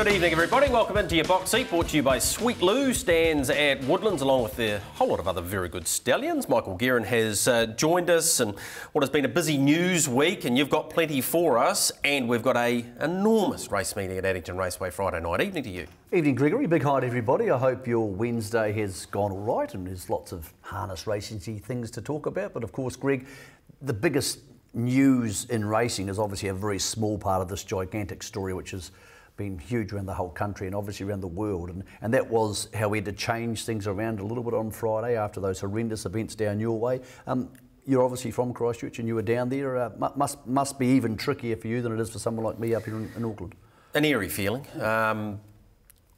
Good evening, everybody. Welcome into your box seat, brought to you by Sweet Lou, stands at Woodlands, along with a whole lot of other very good stallions. Michael Guerin has joined us in what has been a busy news week, and you've got plenty for us. And we've got an enormous race meeting at Addington Raceway Friday night. Evening to you. Evening, Gregory. Big hi to everybody. I hope your Wednesday has gone all right, and there's lots of harness racing-y things to talk about. But of course, Greg, the biggest news in racing is obviously a very small part of this gigantic story, which has been huge around the whole country and obviously around the world, and that was how we had to change things around a little bit on Friday after those horrendous events down your way. You're obviously from Christchurch and you were down there. Must be even trickier for you than it is for someone like me up here in Auckland. An eerie feeling, going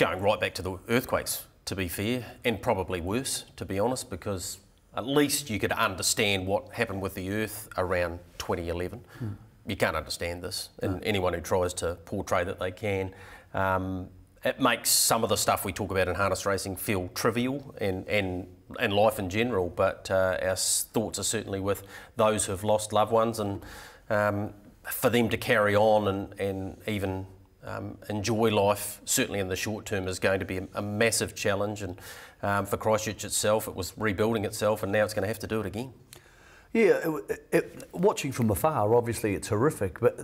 right back to the earthquakes, to be fair, and probably worse, to be honest, because at least you could understand what happened with the earth around 2011. You can't understand this, and anyone who tries to portray that they can. It makes some of the stuff we talk about in harness racing feel trivial and life in general, but our thoughts are certainly with those who have lost loved ones, and for them to carry on and even enjoy life, certainly in the short term, is going to be a massive challenge. And for Christchurch itself, it was rebuilding itself, and now it's going to have to do it again. Yeah, watching from afar, obviously it's horrific, but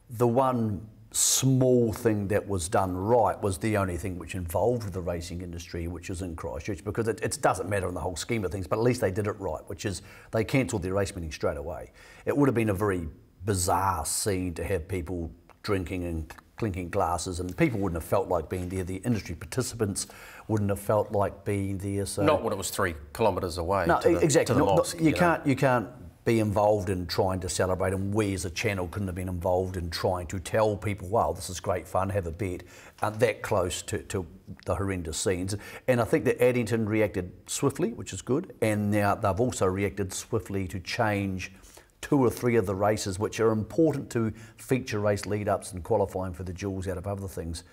the one small thing that was done right was the only thing which involved the racing industry, which is in Christchurch, because it doesn't matter in the whole scheme of things, but at least they did it right, which is they cancelled their race meeting straight away. It would have been a very bizarre scene to have people drinking and clinking glasses, and people wouldn't have felt like being there. The industry participants wouldn't have felt like being there. So not when it was 3 kilometres away. No, exactly. To the mosque, you can't be involved in trying to celebrate, and we as a channel couldn't have been involved in trying to tell people, wow, this is great fun, have a bet, that close to the horrendous scenes. And I think that Addington reacted swiftly, which is good, and now they've also reacted swiftly to change 2 or 3 of the races which are important to feature race lead-ups and qualifying for the jewels out of other things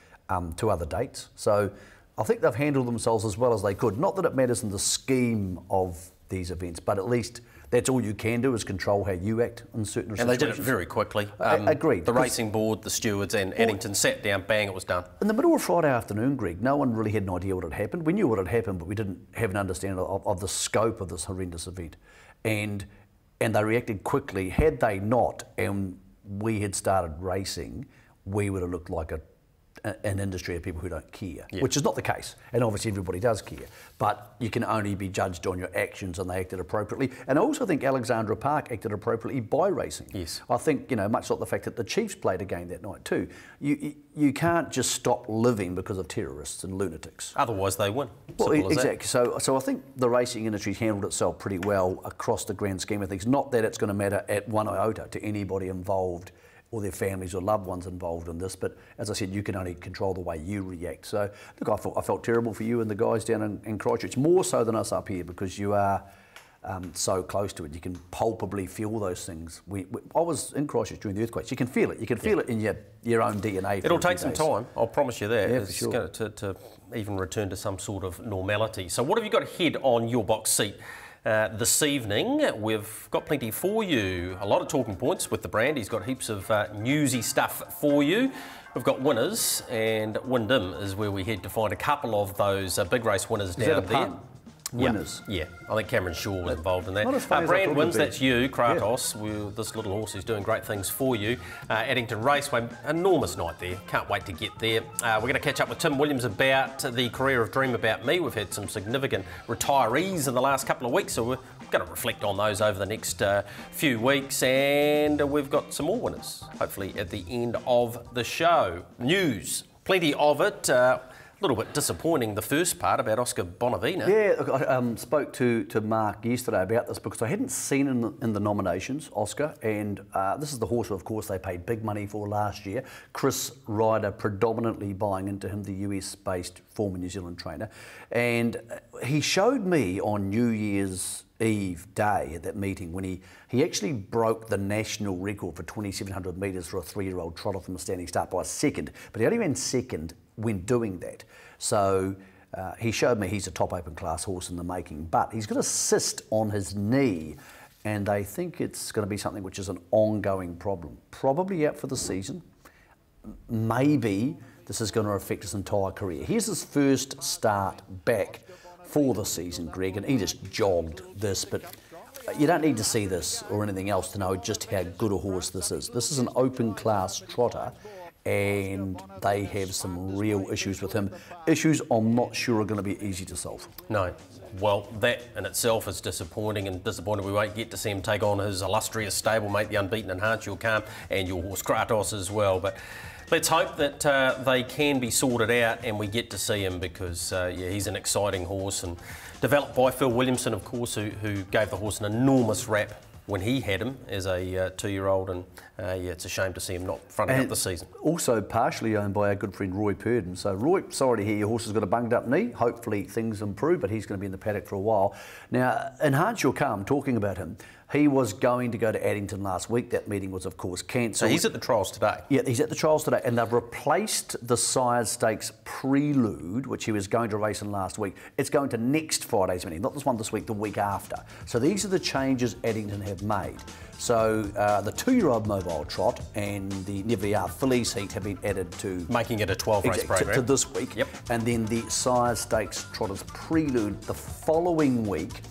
to other dates. So I think they've handled themselves as well as they could. Not that it matters in the scheme of these events, but at least that's all you can do, is control how you act in certain situations. And they did it very quickly. Agreed. The racing board, the stewards and Addington sat down, bang, it was done. In the middle of Friday afternoon, Greg, no one really had an idea what had happened. We knew what had happened, but we didn't have an understanding of the scope of this horrendous event. And they reacted quickly. Had they not, and we had started racing, we would have looked like an industry of people who don't care, which is not the case. And obviously everybody does care, but you can only be judged on your actions, and they acted appropriately. And I also think Alexandra Park acted appropriately by racing. Yes. I think, much like the fact that the Chiefs played a game that night too, you can't just stop living because of terrorists and lunatics. Otherwise they win. Well, exactly. So I think the racing industry's handled itself pretty well across the grand scheme of things. Not that it's going to matter at one iota to anybody involved or their families or loved ones involved in this, but as I said, you can only control the way you react. So look, I felt terrible for you and the guys down in Christchurch, more so than us up here, because you are so close to it. You can palpably feel those things. I was in Christchurch during the earthquakes. You can feel it. You can feel it in your own DNA. It'll take some time, I'll promise you that. Yeah, it's for sure. going to even return to some sort of normality. So what have you got ahead on your box seat this evening? We've got plenty for you. A lot of talking points with the brand. He's got heaps of newsy stuff for you. We've got winners, and Wyndham is where we head to find a couple of those big race winners down there. Winners. Yeah, I think Cameron Shaw was involved in that. Not as funny as I Brand thought wins, it'd be. that's you, Kratos. This little horse is doing great things for you. Addington Raceway, enormous night there. Can't wait to get there. We're going to catch up with Tim Williams about the career of Dream About Me. We've had some significant retirees in the last couple of weeks, so we're going to reflect on those over the next few weeks, and we've got some more winners, hopefully at the end of the show. News, plenty of it. A little bit disappointing, the first part about Oscar Bonavina. Yeah, look, I spoke to Mark yesterday about this because I hadn't seen in the nominations Oscar, and this is the horse who, of course, they paid big money for last year. Chris Ryder predominantly buying into him, the US-based former New Zealand trainer, and he showed me on New Year's Eve day at that meeting when he actually broke the national record for 2,700 metres for a 3-year-old trotter from a standing start by a second, but he only ran second when doing that. So he showed me he's a top open class horse in the making, but he's got a cyst on his knee, and they think it's going to be something which is an ongoing problem. Probably out for the season, maybe this is going to affect his entire career. Here's his first start back for the season, Greg, and he just jogged this, but you don't need to see this or anything else to know just how good a horse this is. This is an open class trotter, and they have some real issues with him. Issues I'm not sure are going to be easy to solve. No. Well, that in itself is disappointing, and disappointing we won't get to see him take on his illustrious stablemate, the unbeaten Enhance Your Calm, and your horse Kratos as well. But let's hope that they can be sorted out and we get to see him, because yeah, he's an exciting horse, and developed by Phil Williamson, of course, who gave the horse an enormous rap when he had him as a 2-year-old, and yeah, it's a shame to see him not fronting up the season. Also partially owned by our good friend Roy Purdon. So Roy, sorry to hear your horse has got a bunged up knee. Hopefully things improve, but he's going to be in the paddock for a while. Now, Enhance Your Calm, talking about him, he was going to go to Addington last week. That meeting was, of course, cancelled. So he's at the trials today? Yeah, he's at the trials today, and they've replaced the Sires Stakes Prelude, which he was going to race in last week. It's going to next Friday's meeting, not this one this week, the week after. So these are the changes Addington have made. So the 2-year-old Mobile Trot and the Never Fillies heat have been added to... Making it a 12-race program. To this week. Yep. And then the Sires Stakes Trotters Prelude the following week,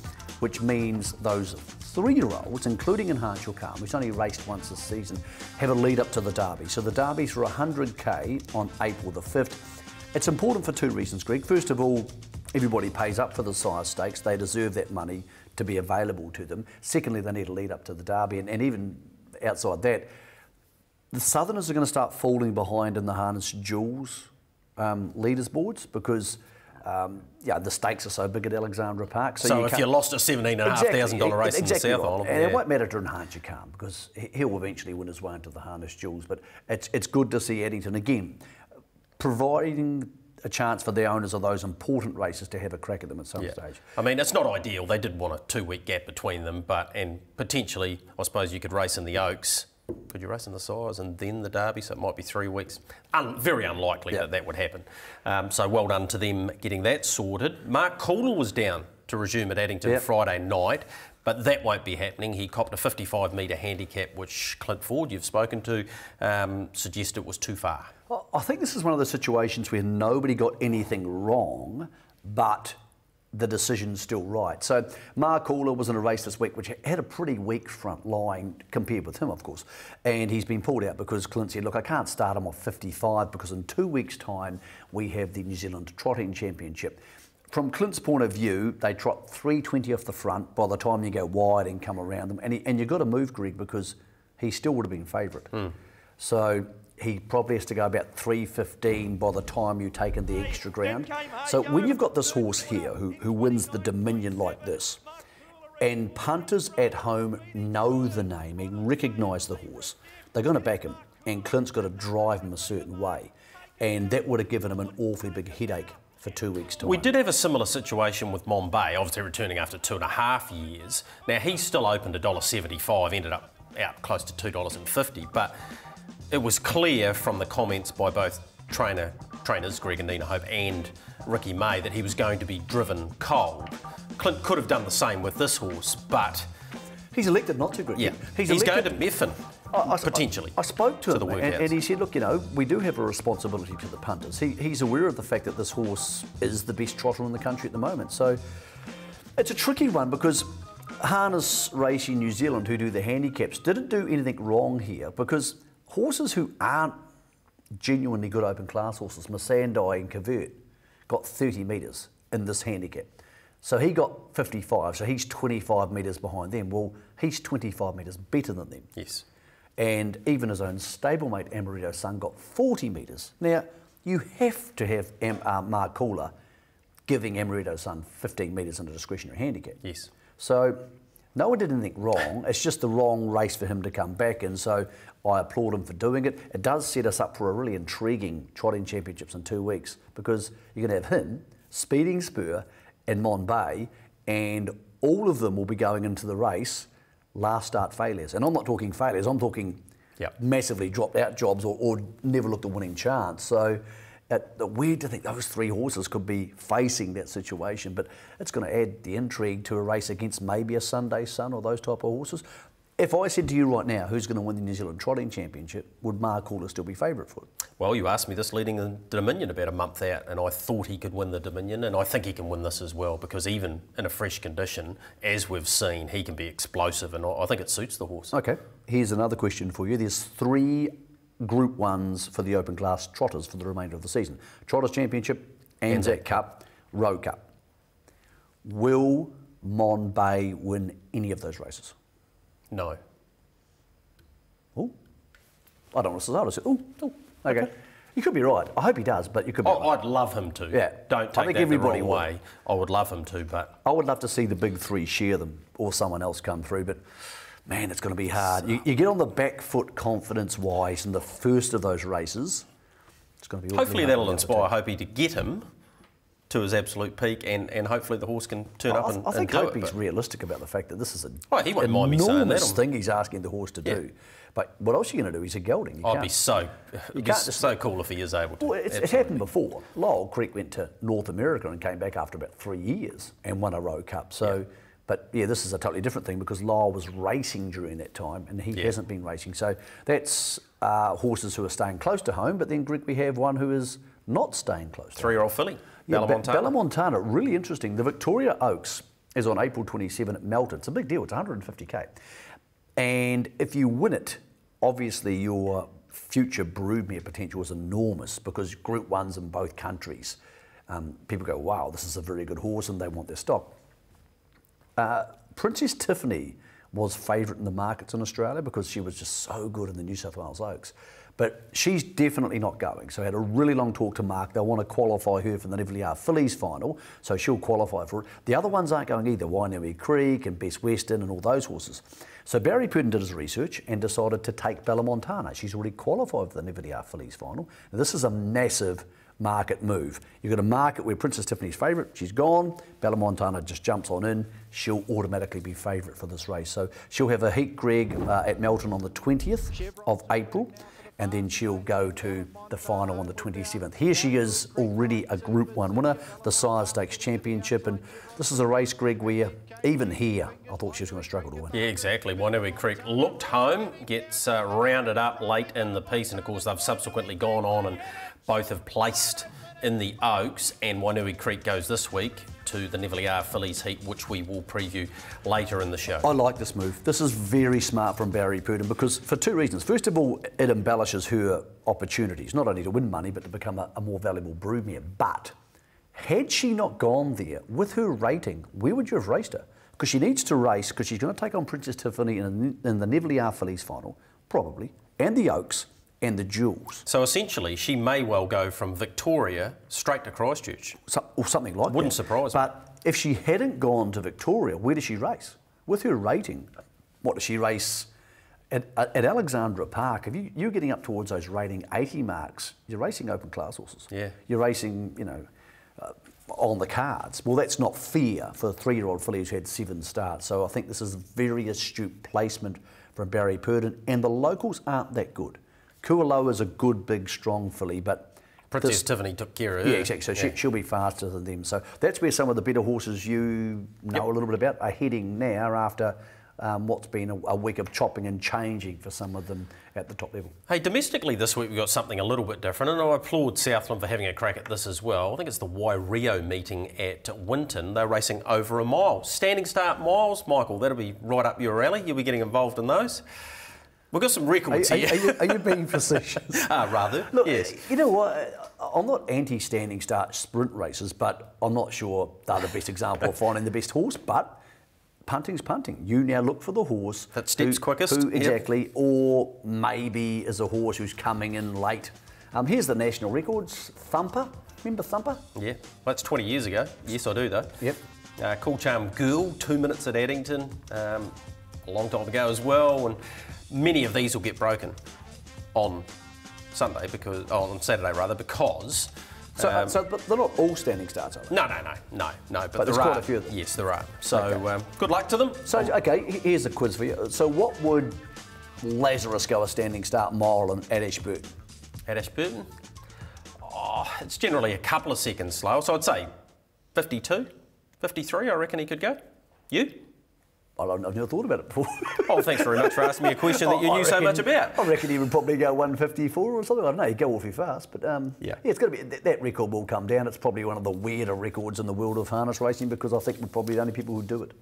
which means those 3-year-olds, including Enhance Your Calm, who's only raced once this season, have a lead up to the Derby. So the Derby's for 100k on April the 5th. It's important for 2 reasons, Greg. First of all, everybody pays up for the Sires Stakes. They deserve that money to be available to them. Secondly, they need a lead up to the Derby. And even outside that, the Southerners are going to start falling behind in the Harness Jewels leaders boards, because yeah, the stakes are so big at Alexandra Park. So if you lost a $17,500 race in the South Island. And it won't matter to Enhance Your Calm, because he'll eventually win his way into the Harness Jewels. But it's good to see Addington again providing a chance for the owners of those important races to have a crack at them at some stage. I mean, it's not ideal. They did want a 2-week gap between them, and potentially, I suppose you could race in the Oaks. Could you race in the Sires and then the Derby? So it might be 3 weeks. Very unlikely that would happen. So well done to them getting that sorted. Mark Cooler was down to resume at Addington Friday night, but that won't be happening. He copped a 55-metre handicap, which Clint Ford, you've spoken to, suggested was too far. I think this is one of the situations where nobody got anything wrong, but the decision's still right. So Mark Cooler was in a race this week which had a pretty weak front line compared with him, of course, and he's been pulled out because Clint said, look, I can't start him off 55 because in 2 weeks' time we have the New Zealand Trotting Championship. From Clint's point of view, they trot 320 off the front by the time you go wide and come around them, and you've got to move, Greg, because he still would have been favourite. So he probably has to go about 3:15 by the time you take in the extra ground. So when you've got this horse here who wins the Dominion like this, and punters at home know the name and recognise the horse, they're going to back him, and Clint's got to drive him a certain way, and that would have given him an awfully big headache for 2 weeks' time. We did have a similar situation with Mombay, obviously returning after 2.5 years. Now, he's still opened $1.75, ended up out close to $2.50, but it was clear from the comments by both trainers, Greg and Nina Hope, and Ricky May, that he was going to be driven cold. Clint could have done the same with this horse, but... He's elected not to, Greg. Yeah, he's going to Meffin, potentially. I spoke to him, and he said, look, you know, we do have a responsibility to the punters. He's aware of the fact that this horse is the best trotter in the country at the moment. So it's a tricky one, because Harness Racing New Zealand, who do the handicaps, didn't do anything wrong here, because horses who aren't genuinely good open class horses, Masandai and Cavert, got 30 metres in this handicap. So he got 55, so he's 25 metres behind them. Well, he's 25 metres better than them. Yes. And even his own stablemate, Amaretto Sun, got 40 metres. Now, you have to have Mark Cooler giving Amaretto Sun 15 metres in a discretionary handicap. Yes. So no one did anything wrong. It's just the wrong race for him to come back in. So I applaud him for doing it. It does set us up for a really intriguing trotting championships in 2 weeks, because you're going to have him, Speeding Spur, and Monbay, and all of them will be going into the race last start failures. And I'm not talking failures, I'm talking massively dropped out jobs or never looked a winning chance. So weird to think those 3 horses could be facing that situation, but it's going to add the intrigue to a race against maybe a Sunday Sun or those type of horses. If I said to you right now, who's going to win the New Zealand Trotting Championship, would Mark Cooler still be favourite for it? Well, you asked me this leading the Dominion about a month out, and I thought he could win the Dominion, and I think he can win this as well, because even in a fresh condition, as we've seen, he can be explosive, and I think it suits the horse. Okay, here's another question for you. There's 3 Group 1s for the open class trotters for the remainder of the season. Trotters Championship, Anzac Cup, Rowe Cup. Will Mon Bay win any of those races? No. Oh, I don't want to say. Oh, okay. You could be right. I hope he does, but you could be right. I'd love him to. Yeah. Don't take that the wrong way. I would love him to, but... I would love to see the big 3 share them or someone else come through, but man, it's going to be hard. You get on the back foot confidence-wise in the first of those races. It's going to be... Hopefully that'll inspire Hopey to get him to his absolute peak, and hopefully the horse can turn up and do it. I think Hopey's realistic about the fact that this is an he won't mind me saying that. enormous thing he's asking the horse to do. But what else are you going to do? He's a gelding. It'd be so cool if he is able to. Well, it's happened before. Lyle Creek went to North America and came back after about 3 years and won a Rowe Cup. So, but yeah, this is a totally different thing because Lyle was racing during that time and he hasn't been racing. So that's horses who are staying close to home. But then, Greg, we have one who is not staying close to home. 3-year-old filly, Bella Montana. Bella Montana, really interesting. The Victoria Oaks is on April 27 at Melton. It's a big deal. It's 150k. And if you win it, obviously your future broodmare potential is enormous because Group 1s in both countries. People go, wow, this is a very good horse, and they want their stock. Princess Tiffany was favourite in the markets in Australia because she was just so good in the New South Wales Oaks. But she's definitely not going. So I had a really long talk to Mark. They want to qualify her for the Nivellier Fillies final, so she'll qualify for it. The other ones aren't going either, Wainui Creek and Best Western and all those horses. So Barry Purdon did his research and decided to take Bella Montana. She's already qualified for the Nivellier Fillies final. Now, this is a massive market move. You've got a market where Princess Tiffany's favourite, she's gone. Bella Montana just jumps on in. She'll automatically be favourite for this race. So she'll have a heat, Greg, at Melton on the 20th of April. And then she'll go to the final on the 27th. Here she is, already a Group 1 winner, the Sire Stakes Championship, and this is a race, Greg, where even here, I thought she was going to struggle to win. Yeah, exactly. Wainui Creek looked home, gets rounded up late in the piece, and of course they've subsequently gone on and both have placed in the Oaks, and Wainui Creek goes this week to the Nivellier Fillies heat, which we will preview later in the show. I like this move. This is very smart from Barry Purdon because for 2 reasons. First of all, it embellishes her opportunities, not only to win money, but to become a more valuable broodmare. But had she not gone there, with her rating, where would you have raced her? Because she needs to race, because she's going to take on Princess Tiffany in the Nivellier Fillies final, probably, and the Oaks, and the Jewels. So essentially, she may well go from Victoria straight to Christchurch. Or something like that. Wouldn't surprise me. But if she hadn't gone to Victoria, where does she race? With her rating, what does she race? At Alexandra Park, if you're getting up towards those rating 80 marks, you're racing open class horses. Yeah. You're racing, on the cards. Well, that's not fair for a 3-year-old filly who's had 7 starts. So I think this is a very astute placement from Barry Purdon, and the locals aren't that good. Kualoa's a good, big, strong filly, but... Princess Tiffany took care of her. Yeah, exactly. So she'll be faster than them. So that's where some of the better horses you know a little bit about are heading now after what's been a week of chopping and changing for some of them at the top level. Hey, domestically this week we've got something a little bit different, and I applaud Southland for having a crack at this as well. I think it's the Wairio meeting at Winton. They're racing over a mile. Standing start miles, Michael, that'll be right up your alley. You'll be getting involved in those. We've got some records here. Are you being facetious? Rather, Look, yes. You know what? I'm not anti-standing start sprint races, but I'm not sure they're the best example of finding the best horse, but punting's punting. You now look for the horse that steps quickest. Exactly, or maybe is a horse who's coming in late. Here's the national records. Thumper, remember Thumper? Yeah, that's 20 years ago. Yes, I do though. Yep. Cool Charm Girl, 2 minutes at Addington, a long time ago as well, and many of these will get broken on Sunday on Saturday rather, because. So but they're not all standing starts, are they? No. But there's quite a few of them. Yes, there are. So good luck to them. So okay, here's a quiz for you. So what would Lazarus go a standing start mile at Ashburton? At Ashburton? Oh, it's generally a couple of seconds slower. So I'd say 52, 53. I reckon he could go. You? I've never thought about it before. Oh, thanks very much for asking me a question that you knew so much about. I reckon he would probably go 154 or something. I don't know, he'd go awfully fast. But yeah, it's going to be, that record will come down. It's probably one of the weirder records in the world of harness racing because I think we're probably the only people who do it.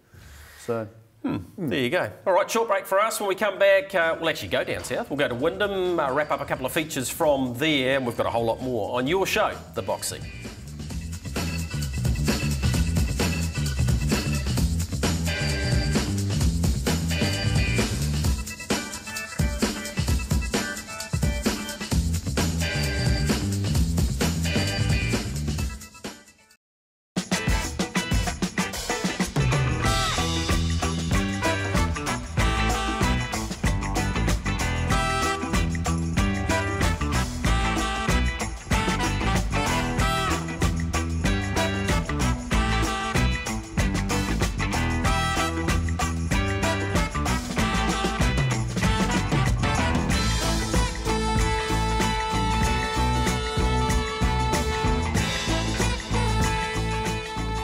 So... There you go. All right, short break for us. When we come back, we'll actually go down south. We'll go to Wyndham, wrap up a couple of features from there, and we've got a whole lot more on your show, The Box Seat.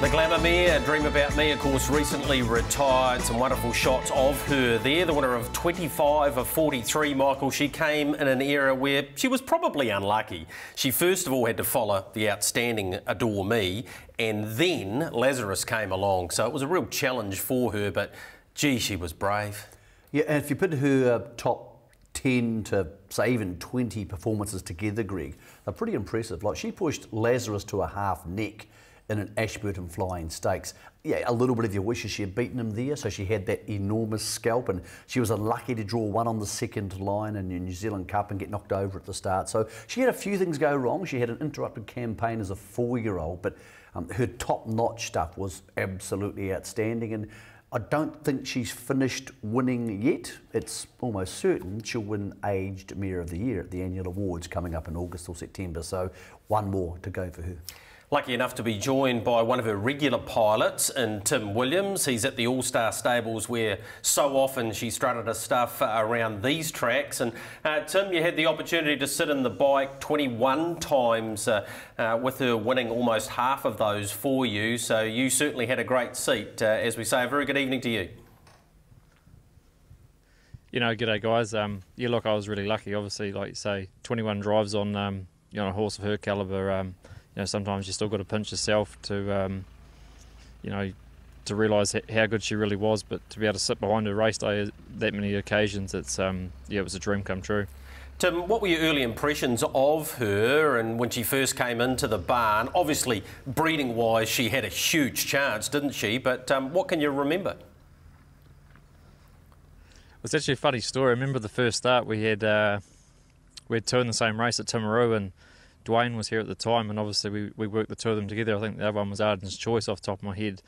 The Glamour Mare, Dream About Me, of course, recently retired. Some wonderful shots of her there. The winner of 25 of 43, Michael. She came in an era where she was probably unlucky. She first of all had to follow the outstanding Adore Me, and then Lazarus came along. So it was a real challenge for her, but gee, she was brave. Yeah, and if you put her top 10 to, say, even 20 performances together, Greg, they're pretty impressive. Like, she pushed Lazarus to a half neck in an Ashburton Flying Stakes. Yeah, a little bit of your wishes she had beaten him there, so she had that enormous scalp, and she was unlucky to draw one on the second line in the New Zealand Cup and get knocked over at the start. So she had a few things go wrong. She had an interrupted campaign as a 4-year-old, but her top-notch stuff was absolutely outstanding, and I don't think she's finished winning yet. It's almost certain she'll win Aged Mare of the Year at the annual awards coming up in August or September, so one more to go for her. Lucky enough to be joined by one of her regular pilots in Tim Williams. He's at the All-Star Stables where so often she strutted her stuff around these tracks. And Tim, you had the opportunity to sit in the bike 21 times with her winning almost half of those for you. So you certainly had a great seat. As we say, a very good evening to you. You know, g'day guys. Yeah, look, I was really lucky. Obviously, like you say, 21 drives on you know, a horse of her calibre. You know, sometimes you still got to pinch yourself to, you know, to realise how good she really was. But to be able to sit behind her race day that many occasions, it's yeah, it was a dream come true. Tim, what were your early impressions of her and when she first came into the barn? Obviously, breeding-wise, she had a huge chance, didn't she? But what can you remember? It's actually a funny story. I remember the first start we had two in the same race at Timaru, and Dwayne was here at the time, and obviously we worked the two of them together. I think the other one was Arden's Choice off the top of my head,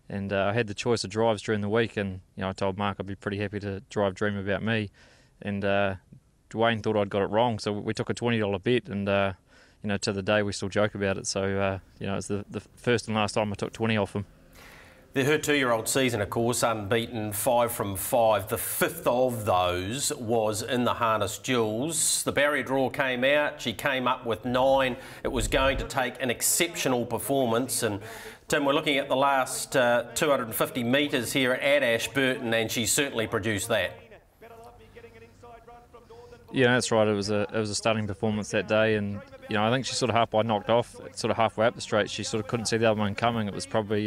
and I had the choice of drives during the week, and you know, I told Mark I'd be pretty happy to drive Dream About Me, and Dwayne thought I'd got it wrong, so we took a $20 bet, and you know, to the day we still joke about it. So you know, it's the first and last time I took 20 off him. Her 2-year-old season, of course, unbeaten, 5 from 5. The 5th of those was in the Harness Jewels. The barrier draw came out. She came up with 9. It was going to take an exceptional performance. And Tim, we're looking at the last 250 metres here at Ashburton, and she certainly produced that. Yeah, that's right. It was a stunning performance that day, and you know, I think she sort of halfway knocked off, sort of halfway up the straight. She sort of couldn't see the other one coming. It was probably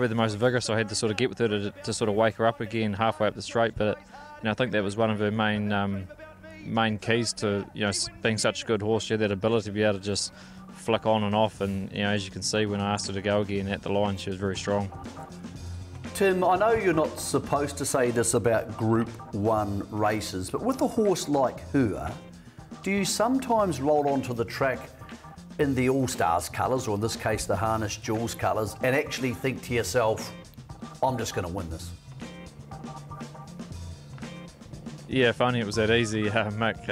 the most vigorous I had to sort of get with her to sort of wake her up again halfway up the straight. But you know, I think that was one of her main keys to, you know, being such a good horse. She had that ability to be able to just flick on and off, and you know, as you can see, when I asked her to go again at the line, she was very strong. Tim, I know you're not supposed to say this about Group 1 races, but with a horse like her, do you sometimes roll onto the track in the All-Stars colours, or in this case the Harness Jewels colours, and actually think to yourself, I'm just going to win this? Yeah, if only it was that easy, Mick.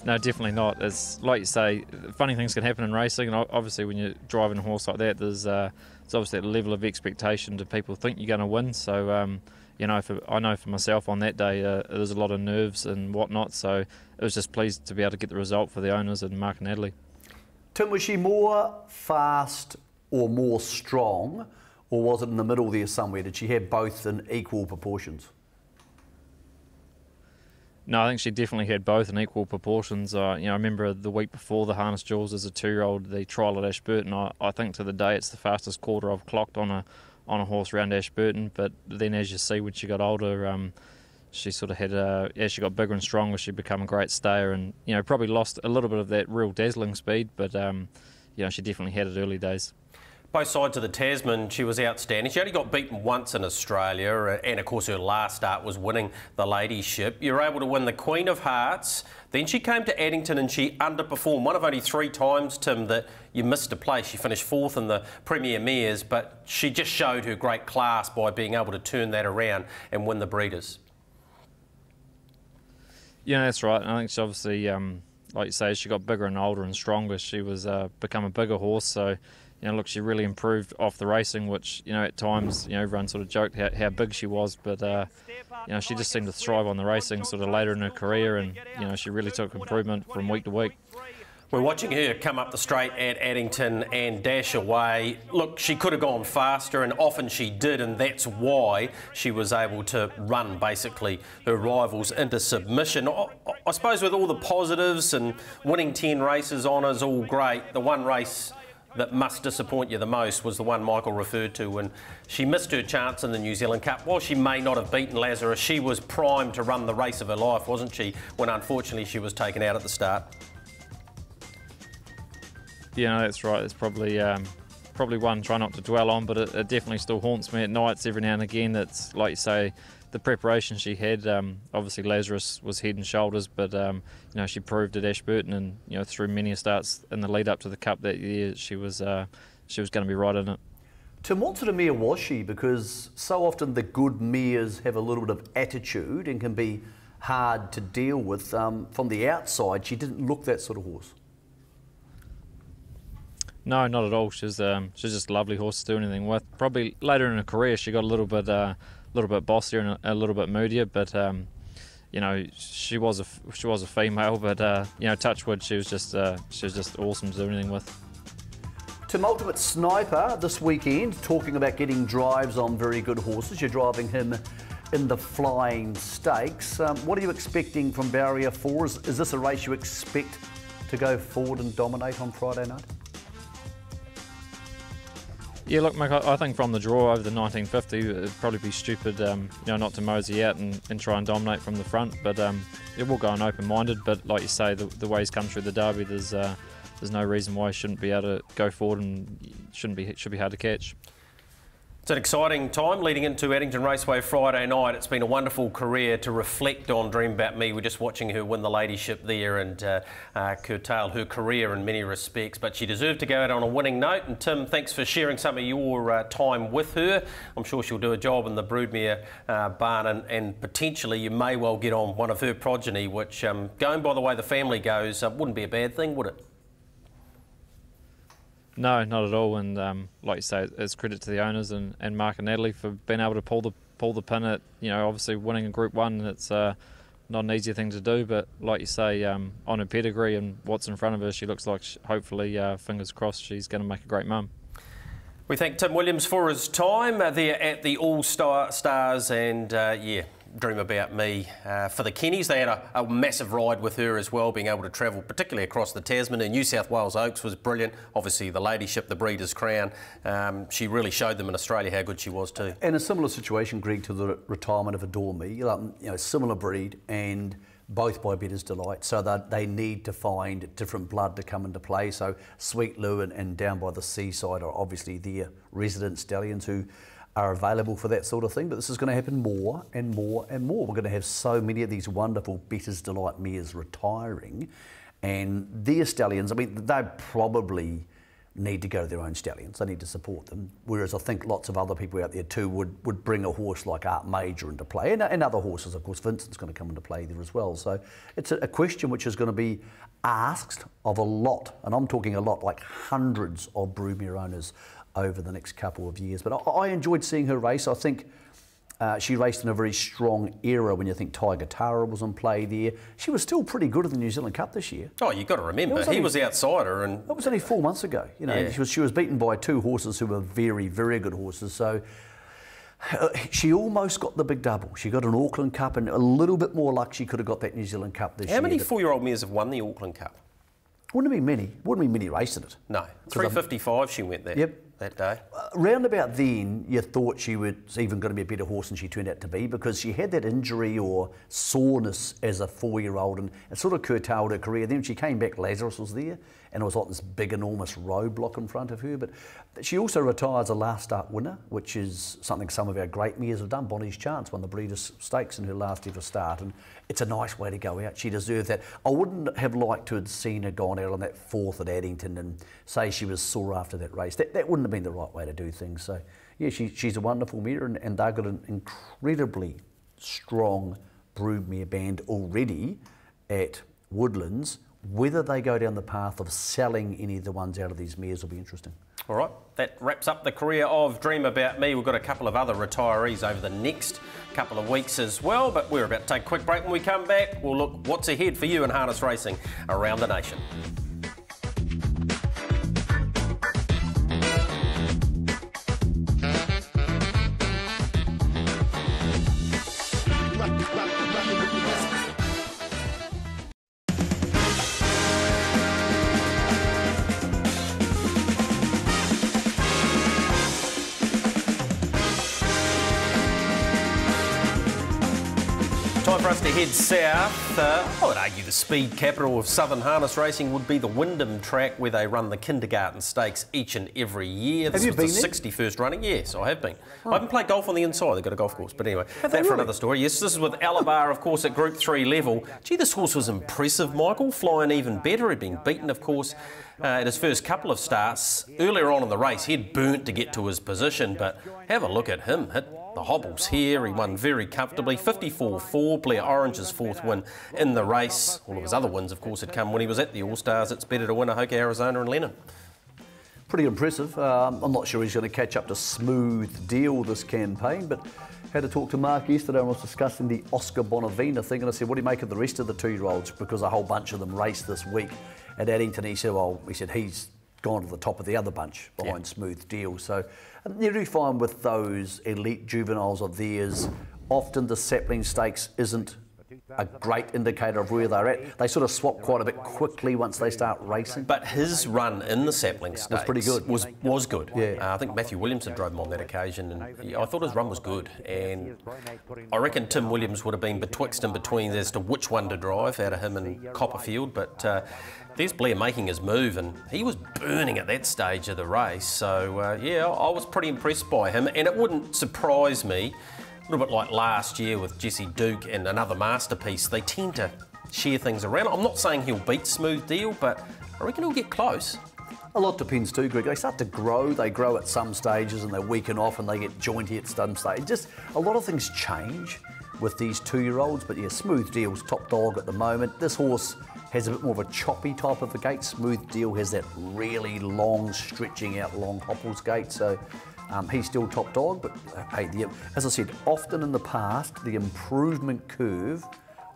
No, definitely not. It's like you say, funny things can happen in racing, and obviously when you're driving a horse like that, there's obviously a level of expectation that people think you're going to win. So, you know, I know for myself on that day, there's a lot of nerves and whatnot, so it was just pleased to be able to get the result for the owners and Mark and Natalie. Tim, was she more fast or more strong, or was it in the middle there somewhere? Did she have both in equal proportions? No, I think she definitely had both in equal proportions. I remember the week before the Harness Jewels as a 2-year-old, the trial at Ashburton. I think to the day it's the fastest quarter I've clocked on a horse around Ashburton. But then, as you see, when she got older, she sort of had as she got bigger and stronger, she became a great stayer, and probably lost a little bit of that real dazzling speed. But she definitely had it early days. Both sides of the Tasman, she was outstanding. She only got beaten once in Australia, and of course her last start was winning the ladyship. You were able to win the Queen of Hearts. Then she came to Addington and she underperformed. One of only 3 times, Tim, that you missed a place. She finished 4th in the Premier Mares, but she just showed her great class by being able to turn that around and win the Breeders. Yeah, that's right. And I think she obviously, like you say, as she got bigger and older and stronger, she was become a bigger horse. So, look, she really improved off the racing, which, at times, everyone sort of joked how big she was, but, she just seemed to thrive on the racing sort of later in her career, and, she really took improvement from week to week. We're watching her come up the straight at Addington and dash away. Look, she could have gone faster, and often she did, and that's why she was able to run basically her rivals into submission. I suppose with all the positives and winning 10 races on is all great, the one race that must disappoint you the most was the one Michael referred to when she missed her chance in the New Zealand Cup. While she may not have beaten Lazarus, she was primed to run the race of her life, wasn't she, when unfortunately she was taken out at the start. Yeah, no, that's right. It's probably one try not to dwell on, but it definitely still haunts me at nights every now and again. It's like you say, the preparation she had. Obviously, Lazarus was head and shoulders, but she proved at Ashburton, and through many starts in the lead up to the Cup that year, she was going to be right in it. Tim, what sort of mare was she? Because so often the good mares have a little bit of attitude and can be hard to deal with. From the outside, she didn't look that sort of horse. No, not at all. She's just a lovely horse to do anything with. Probably later in her career, she got a little bit bossier and a little bit moodier, but she was a female. But touch wood, she was just awesome to do anything with. Tim, Ultimate Sniper this weekend, talking about getting drives on very good horses. You're driving him in the Flying Stakes. What are you expecting from Barrier 4? Is this a race you expect to go forward and dominate on Friday night? Yeah, look, Mick, I think from the draw over the 1950, it'd probably be stupid, not to mosey out and try and dominate from the front. But it will go on open-minded. But like you say, the way he's come through the Derby, there's no reason why he shouldn't be able to go forward, and should be hard to catch. It's an exciting time leading into Addington Raceway Friday night. It's been a wonderful career to reflect on. Dream About Me. We're just watching her win the ladyship there and curtail her career in many respects. But she deserved to go out on a winning note. And Tim, thanks for sharing some of your time with her. I'm sure she'll do a job in the broodmare barn, and potentially you may well get on one of her progeny, which, going by the way the family goes, wouldn't be a bad thing, would it? No, not at all. And like you say, it's credit to the owners and Mark and Natalie for being able to pull the pin at obviously winning a Group 1. It's not an easy thing to do, but like you say, on her pedigree and what's in front of her, she looks like hopefully, fingers crossed, she's going to make a great mum. We thank Tim Williams for his time there at the All Stars, and Dream About Me for the Kennies. They had a massive ride with her as well, being able to travel particularly across the Tasman. And New South Wales Oaks was brilliant. Obviously the ladyship, the Breeders' Crown. She really showed them in Australia how good she was too. And a similar situation, Greg, to the retirement of Adore Me. Similar breed, and both by Bettor's Delight, so that they need to find different blood to come into play. So Sweet Lou and Down by the Seaside are obviously their resident stallions who are available for that sort of thing, but this is going to happen more and more and more. We're going to have so many of these wonderful Bettor's Delight mares retiring, and their stallions, they probably need to go to their own stallions. They need to support them, whereas I think lots of other people out there too would bring a horse like Art Major into play, and other horses, of course. Vincent's going to come into play there as well. So it's a question which is going to be asked of a lot, and I'm talking a lot, like hundreds of broodmare owners over the next couple of years. But I enjoyed seeing her race. I think She raced in a very strong era when you think Tiger Tara was in play there. She was still pretty good in the New Zealand Cup this year. Oh, you've got to remember, he was outsider. And that was only 4 months ago. You know, yeah. she was beaten by 2 horses who were very, very good horses. So she almost got the big double. She got an Auckland Cup, and a little bit more luck she could have got that New Zealand Cup this year. How many 4-year-old mares have won the Auckland Cup? Wouldn't have been many. Wouldn't be many racing it. No, 355 she went there. Yep. That day. Round about then, you thought she was even going to be a better horse than she turned out to be, because she had that injury or soreness as a 4-year-old, and it sort of curtailed her career. Then she came back, Lazarus was there, and it was like this big, enormous roadblock in front of her. But she also retires a last start winner, which is something some of our great mares have done. Bonnie's Chance won the Breeders' Stakes in her last ever start, and it's a nice way to go out. She deserved that. I wouldn't have liked to have seen her gone out on that 4th at Addington and say she was sore after that race. That wouldn't have been the right way to do things. So, yeah, she's a wonderful mare, and they've got an incredibly strong broodmare band already at Woodlands. Whether they go down the path of selling any of the ones out of these mares will be interesting. All right, that wraps up the career of Dream About Me. We've got a couple of other retirees over the next couple of weeks as well, but we're about to take a quick break. When we come back, we'll look what's ahead for you in harness racing around the nation. Time for us to head south. I would argue the speed capital of southern harness racing would be the Wyndham track, where they run the kindergarten stakes each and every year. This was the 61st running. Yes, I have been. I haven't played golf on the inside. They've got a golf course. But anyway, that for another story. Yes, this is with Alabar, of course, at Group 3 level. Gee, this horse was impressive, Michael. Flying even better. He'd been beaten, of course, at his first couple of starts. Earlier on in the race, he'd burnt to get to his position, but have a look at him. Hit the hobbles here. He won very comfortably. 54-4, Blair Orange's 4th win in the race. All of his other wins, of course, had come when he was at the All-Stars. It's better to win Ahoka, Arizona and Lennon. Pretty impressive. I'm not sure he's going to catch up to Smooth Deal this campaign, but had to talk to Mark yesterday and was discussing the Oscar Bonavina thing, and I said, what do you make of the rest of the 2-year-olds? Because a whole bunch of them raced this week at Addington. He said, well, he's gone to the top of the other bunch behind Smooth Deal. So you do find with those elite juveniles of theirs, often the Sapling Stakes isn't a great indicator of where they're at. They sort of swap quite a bit quickly once they start racing. But his run in the Sapling Stakes was pretty good. Was good. Yeah. I think Matthew Williamson drove him on that occasion, and I thought his run was good. And I reckon Tim Williams would have been betwixt and between as to which one to drive out of him and Copperfield. But there's Blair making his move, and he was burning at that stage of the race. So yeah, I was pretty impressed by him, and it wouldn't surprise me. A little bit like last year with Jesse Duke and another masterpiece, they tend to share things around. I'm not saying he'll beat Smooth Deal, but I reckon he'll get close. A lot depends too, Greg. They start to grow. They grow at some stages and they weaken off and they get jointy at some stage. Just a lot of things change with these 2-year-olds. But yeah, Smooth Deal's top dog at the moment. This horse has a bit more of a choppy type of a gait. Smooth Deal has that really long, stretching out long hopples gait. So he's still top dog, but hey, as I said, often in the past, the improvement curve,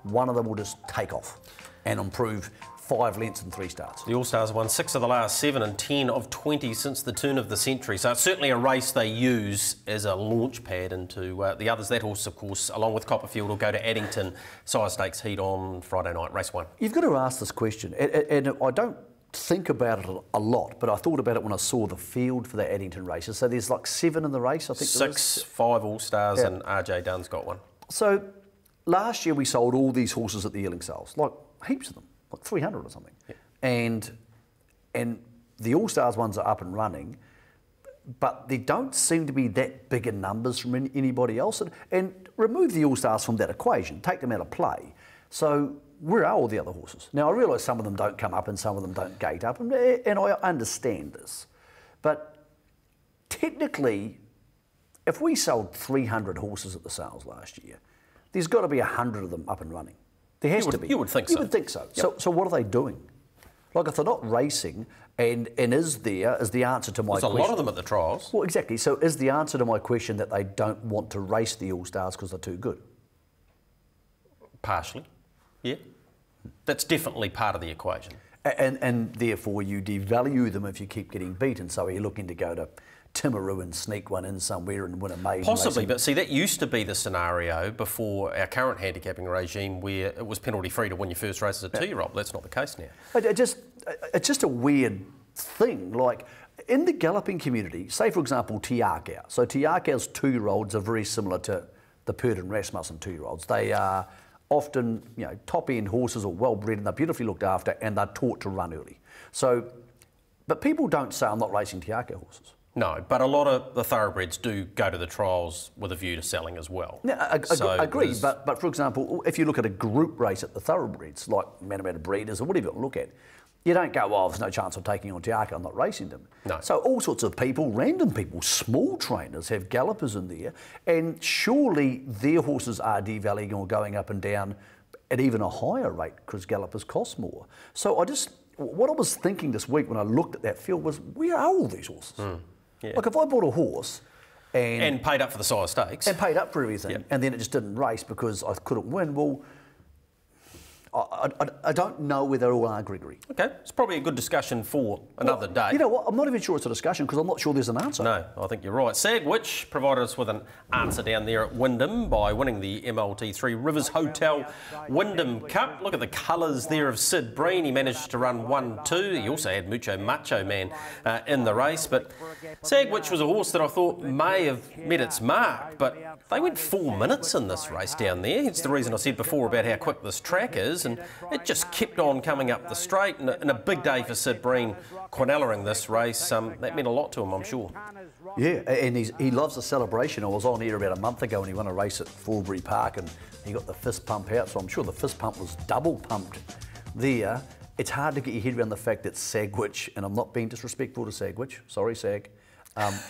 one of them will just take off and improve 5 lengths in 3 starts. The All-Stars have won 6 of the last 7 and 10 of 20 since the turn of the century. So it's certainly a race they use as a launch pad into the others. That horse, of course, along with Copperfield, will go to Addington Sire Stakes heat on Friday night, race 1. You've got to ask this question, and I don't think about it a lot, but I thought about it when I saw the field for the Addington races. So there's like 7 in the race, I think. 6, 5 All-Stars, and RJ Dunn's got 1. So last year we sold all these horses at the yearling sales, like heaps of them, like 300 or something. Yeah. And the All-Stars ones are up and running, but they don't seem to be that big in numbers from anybody else. And remove the All-Stars from that equation, take them out of play. So where are all the other horses? Now, I realise some of them don't come up and some of them don't gate up, and I understand this. But technically, if we sold 300 horses at the sales last year, there's got to be 100 of them up and running. There has to be. You would think so. You would think so. Yep. So what are they doing? Like, if they're not racing, and is the answer to my question... There's a lot of them at the trials. Well, exactly. So is the answer to my question that they don't want to race the All-Stars because they're too good? Partially, yeah. That's definitely part of the equation. And therefore you devalue them if you keep getting beaten. So are you looking to go to Timaru and sneak one in somewhere and win a maiden? Possibly, but see, that used to be the scenario before our current handicapping regime, where it was penalty-free to win your first race as a 2-year-old. That's not the case now. It's just a weird thing. Like, in the galloping community, say, for example, Tiakau. So Tiakau's 2-year-olds are very similar to the Perd and Rasmussen 2-year-olds. They are often, you know, top-end horses or well-bred, and they're beautifully looked after, and they're taught to run early. So, but people don't say, I'm not racing Tiakau horses. No, but a lot of the thoroughbreds do go to the trials with a view to selling as well. Yeah, I agree, but for example, if you look at a group race at the thoroughbreds, like Manamatta Breeders or whatever you look at, you don't go, well, there's no chance of taking on Tiakau, I'm not racing them. No. So all sorts of people, random people, small trainers have gallopers in there, and surely their horses are devaluing or going up and down at even a higher rate because gallopers cost more. So what I was thinking this week when I looked at that field was, where are all these horses? Yeah. Like, if I bought a horse and paid up for the sire stakes. And paid up for everything, yep. and then it just didn't race because I couldn't win, well, I don't know where they all are, Gregory. Okay, it's probably a good discussion for another day. You know what, I'm not even sure it's a discussion because I'm not sure there's an answer. No, I think you're right. Sagwitch provided us with an answer down there at Wyndham by winning the MLT3 Rivers Hotel Wyndham Cup. Look at the colours there of Sid Breen. He managed to run 1-2. He also had Mucho Macho Man in the race. But Sagwitch was a horse that I thought may have met its mark, but they went 4 minutes in this race down there. It's the reason I said before about how quick this track is, and it just kept on coming up the straight, and a big day for Sid Breen Quinellering this race. That meant a lot to him, I'm sure. Yeah, and he loves the celebration. I was on here about a month ago and he won a race at Forbury Park and he got the fist pump out, so I'm sure the fist pump was double pumped there. It's hard to get your head around the fact that Sagwitch, and I'm not being disrespectful to Sagwitch, sorry Sag,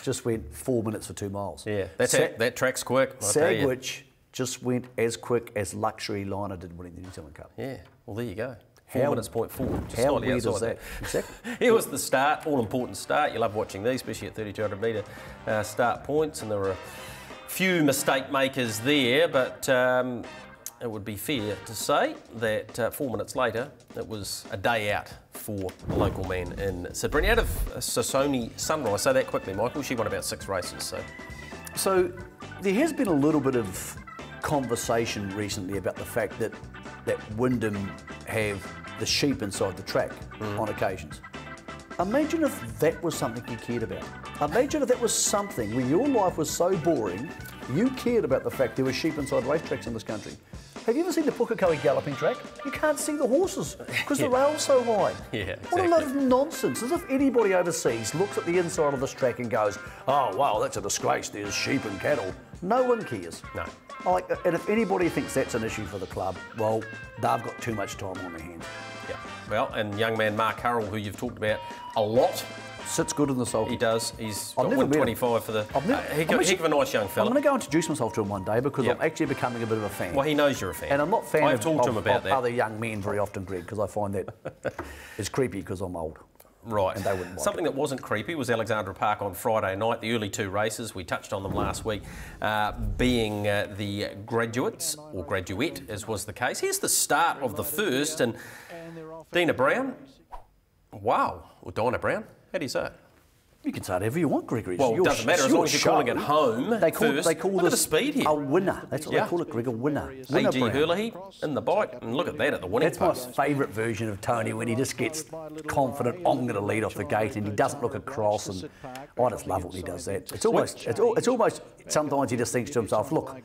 just went 4 minutes for 2 miles. Yeah, that track's quick. Sagwitch just went as quick as Luxury Liner did winning the New Zealand Cup. Yeah, well there you go. 4 minutes, 0.4. Just How slightly weird is outside that? Exactly. Here was the start, all-important start. You love watching these, especially at 3,200 metre start points, and there were a few mistake makers there, but it would be fair to say that 4 minutes later, it was a day out for the local man in Sid Breen. Out of Sasoni Sunrise, say that quickly, Michael, she won about 6 races. So there has been a little bit of conversation recently about the fact that Wyndham have the sheep inside the track on occasions. Imagine if that was something you cared about. Imagine if that was something when your life was so boring, you cared about the fact there were sheep inside racetracks in this country. Have you ever seen the Pukekohe galloping track? You can't see the horses because the rail's so high. Yeah, exactly. What a lot of nonsense. As if anybody overseas looks at the inside of this track and goes, oh, wow, that's a disgrace. There's sheep and cattle. No one cares. No. And if anybody thinks that's an issue for the club, well, they've got too much time on their hands. Yeah. Well, and young man Mark Hurrell, who you've talked about a lot. Sits good in the sulky. He does. He's got 125 for the... heck of a nice young fella. I'm going to go introduce myself to him one day because I'm actually becoming a bit of a fan. Well, he knows you're a fan. And I'm not a fan of other young men very often, Greg, because I find that it's creepy because I'm old. Right. And they wouldn't like Something that wasn't creepy was Alexandra Park on Friday night, the early 2 races. We touched on them last week, being the graduates, or graduate, as was the case. Here's the start of the first, and Dina Brown. Wow. Or Dinah Brown. How do you say it? You can say whatever you want, Gregory. Well, it doesn't matter as long as you're calling it home. They call look at the speed here. A winner. That's what they call it, Greg, a winner. A.G. Hurley in the bike, and look at that at the winning post. That's my favourite version of Tony, when he just gets confident, I'm going to lead off the gate, and he doesn't look across, and I just love when he does that. It's almost sometimes he just thinks to himself, look,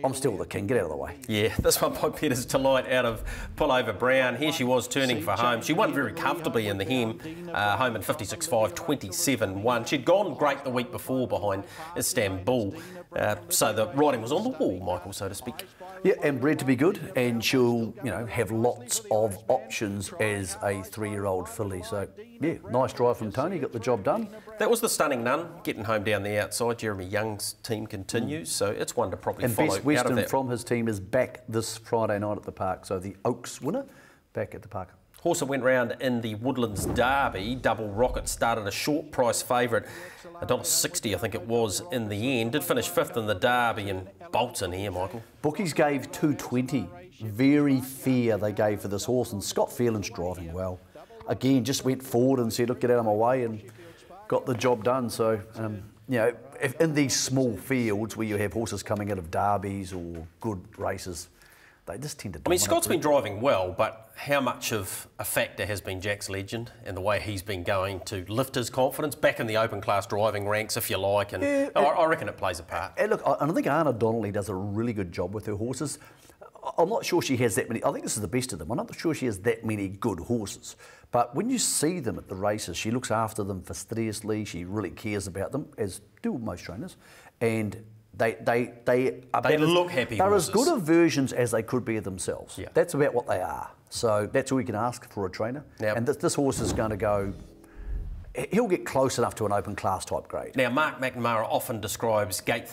I'm still the king, get out of the way. Yeah, this one by Peter's Delight out of Pullover Brown. Here she was turning for home. She won very comfortably in the hem, home in 56.5, 27.1. She'd gone great the week before behind Istanbul, so the writing was on the wall, Michael, so to speak. Yeah, and bred to be good, and she'll, have lots of options as a 3-year-old filly. So, yeah, nice drive from Tony, got the job done. That was the Stunning Nun, getting home down the outside. Jeremy Young's team continues, so it's one to probably follow out of that. And Best from his team is back this Friday night at the park, so the Oaks winner back at the park. Horse that went round in the Woodlands Derby, Double Rocket, started a short price favourite, $1.60 I think it was in the end. Did finish 5th in the Derby and bolts in here, Michael. Bookies gave $2.20. Very fair they gave for this horse, and Scott Phelan's driving well. Again, just went forward and said, look, get out of my way, and got the job done. So, you know, if in these small fields where you have horses coming out of derbies or good races, they just tend to dominate. I mean, Scott's been driving well, but how much of a factor has been Jack's Legend and the way he's been going to lift his confidence back in the open class driving ranks, if you like, and yeah, I reckon it plays a part. And look, I think Anna Donnelly does a really good job with her horses. I'm not sure she has that many. I think this is the best of them. I'm not sure she has that many good horses. But when you see them at the races, she looks after them fastidiously. She really cares about them, as do most trainers. And they look happy. They're horses. as good of versions as they could be of themselves. Yeah. That's about what they are. So that's all you can ask for a trainer. Now, and this horse is going to go. He'll get close enough to an open class type grade. Now, Mark McNamara often describes gate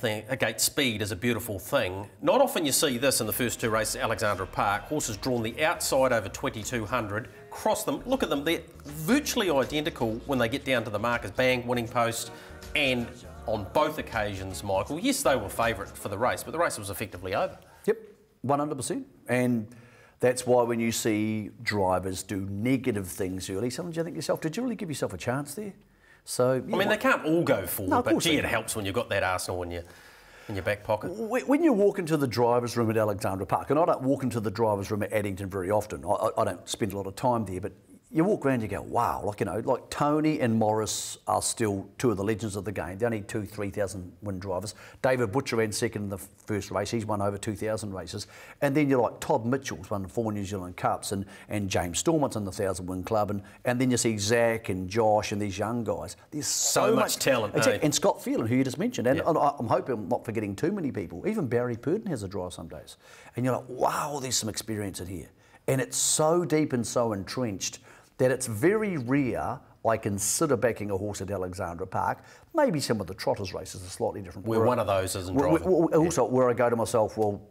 speed as a beautiful thing. Not often you see this in the first two races at Alexandra Park. Horses drawn the outside over 2200, cross them, look at them, they're virtually identical when they get down to the markers, bang, winning post, and on both occasions, Michael, yes, they were favourite for the race, but the race was effectively over. Yep, 100%. And that's why when you see drivers do negative things early, sometimes you think to yourself, did you really give yourself a chance there? So yeah, I mean, they can't all go forward, no, but gee, it helps when you've got that arsenal in your back pocket. When you walk into the driver's room at Alexandra Park, and I don't walk into the driver's room at Addington very often, I don't spend a lot of time there, but you walk around and you go, wow, like, you know, like Tony and Morris are still two of the legends of the game. They're only 3,000 win drivers. David Butcher ran second in the first race. He's won over 2,000 races. And then you're like Todd Mitchell's won 4 New Zealand Cups, and James Stormont's in the 1,000 win club. And then you see Zach and Josh and these young guys. There's so much talent. Exactly. And Scott Phelan, who you just mentioned. And yeah. I'm hoping I'm not forgetting too many people. Even Barry Purdon has a drive some days. And you're like, wow, there's some experience in here. And it's so deep and so entrenched that it's very rare I consider backing a horse at Alexandra Park. Maybe some of the Trotters races are slightly different. Where one of those isn't driving. Also, where I go to myself, well,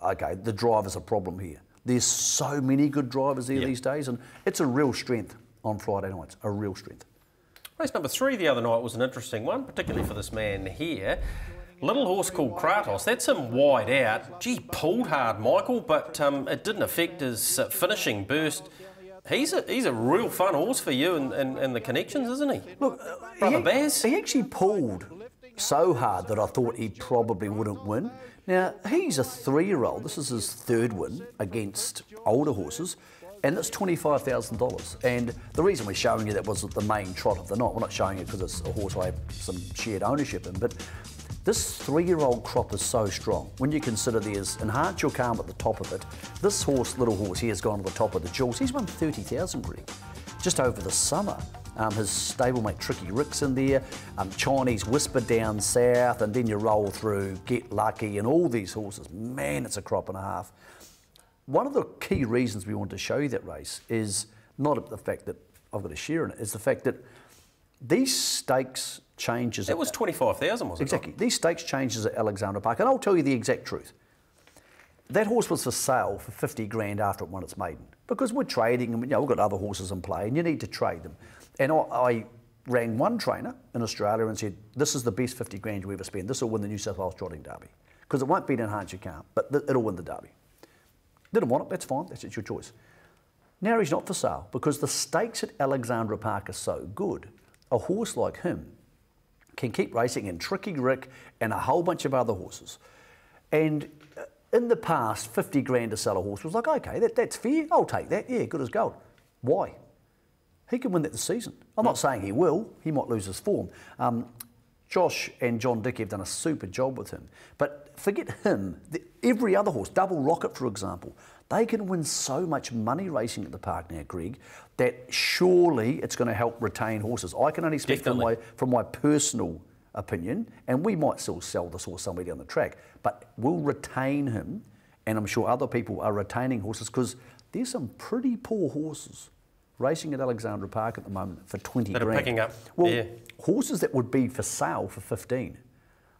okay, the driver's a problem here. There's so many good drivers there these days, and it's a real strength on Friday nights, a real strength. Race number 3 the other night was an interesting one, particularly for this man here. Little horse called Kratos, that's him wide out. Gee, pulled hard, Michael, but it didn't affect his finishing burst. He's a real fun horse for you and the connections, isn't he? Look, Brother Baz. He actually pulled so hard that I thought he probably wouldn't win. Now, he's a 3-year-old. This is his 3rd win against older horses, and it's $25,000. And the reason we're showing you that was the main trot of the night. We're not showing it because it's a horse I have some shared ownership in, but this 3-year-old crop is so strong. When you consider there's Enhance Your Calm at the top of it, this horse, little horse here, has gone to the top of the jewels. He's won 30,000, Greg, just over the summer. His stablemate Tricky Rick's in there, Chinese Whisper down south, and then you roll through Get Lucky and all these horses. Man, it's a crop and a half. One of the key reasons we want to show you that race is not the fact that I've got a share in it, it's the fact that these stakes changes. It was 25,000, wasn't it? Exactly. These stakes changes at Alexandra Park, and I'll tell you the exact truth. That horse was for sale for 50 grand after it won its maiden, because we're trading, and we've got other horses in play, and you need to trade them. And I rang one trainer in Australia and said, "This is the best 50 grand you ever spend. This will win the New South Wales Trotting Derby, because it won't beat Enhance Your Calm, but it'll win the Derby." Didn't want it. That's fine. That's your choice. Now he's not for sale because the stakes at Alexandra Park are so good. A horse like him can keep racing in Tricky Rick and a whole bunch of other horses. And in the past, 50 grand to sell a horse was like, okay, that's fair, I'll take that, yeah, good as gold. Why? He can win that this season. I'm not saying he will, he might lose his form. Josh and John Dickey have done a super job with him. But forget him, every other horse, Double Rocket for example, they can win so much money racing at the park now, Greg, that surely it's going to help retain horses. I can only speak from my personal opinion, and we might still sell this horse somewhere down the track, but we'll retain him, and I'm sure other people are retaining horses because there's some pretty poor horses racing at Alexandra Park at the moment for 20 grand. That are picking up, well, horses that would be for sale for 15.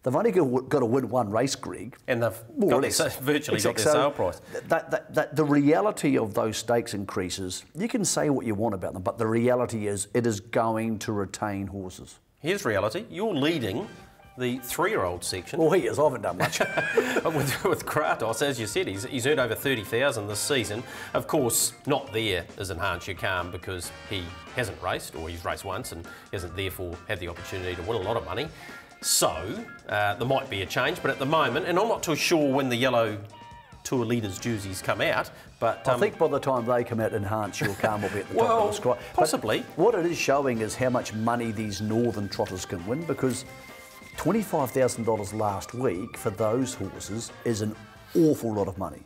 They've only got to win one race, Greg. And they've virtually got their sale price. The reality of those stakes increases, you can say what you want about them, but the reality is it is going to retain horses. Here's reality. You're leading the 3-year-old section. Well, he is. I haven't done much. with Kratos, as you said, he's earned over 30,000 this season. Of course, not there is Enhance Your Calm because he hasn't raced, or he's raced once and hasn't therefore had the opportunity to win a lot of money. So, there might be a change, but at the moment, and I'm not too sure when the yellow Tour Leaders jerseys come out, but... I think by the time they come out, Enhance Your Calm will be at the top of the scrap. Possibly. But what it is showing is how much money these northern trotters can win, because $25,000 last week for those horses is an awful lot of money.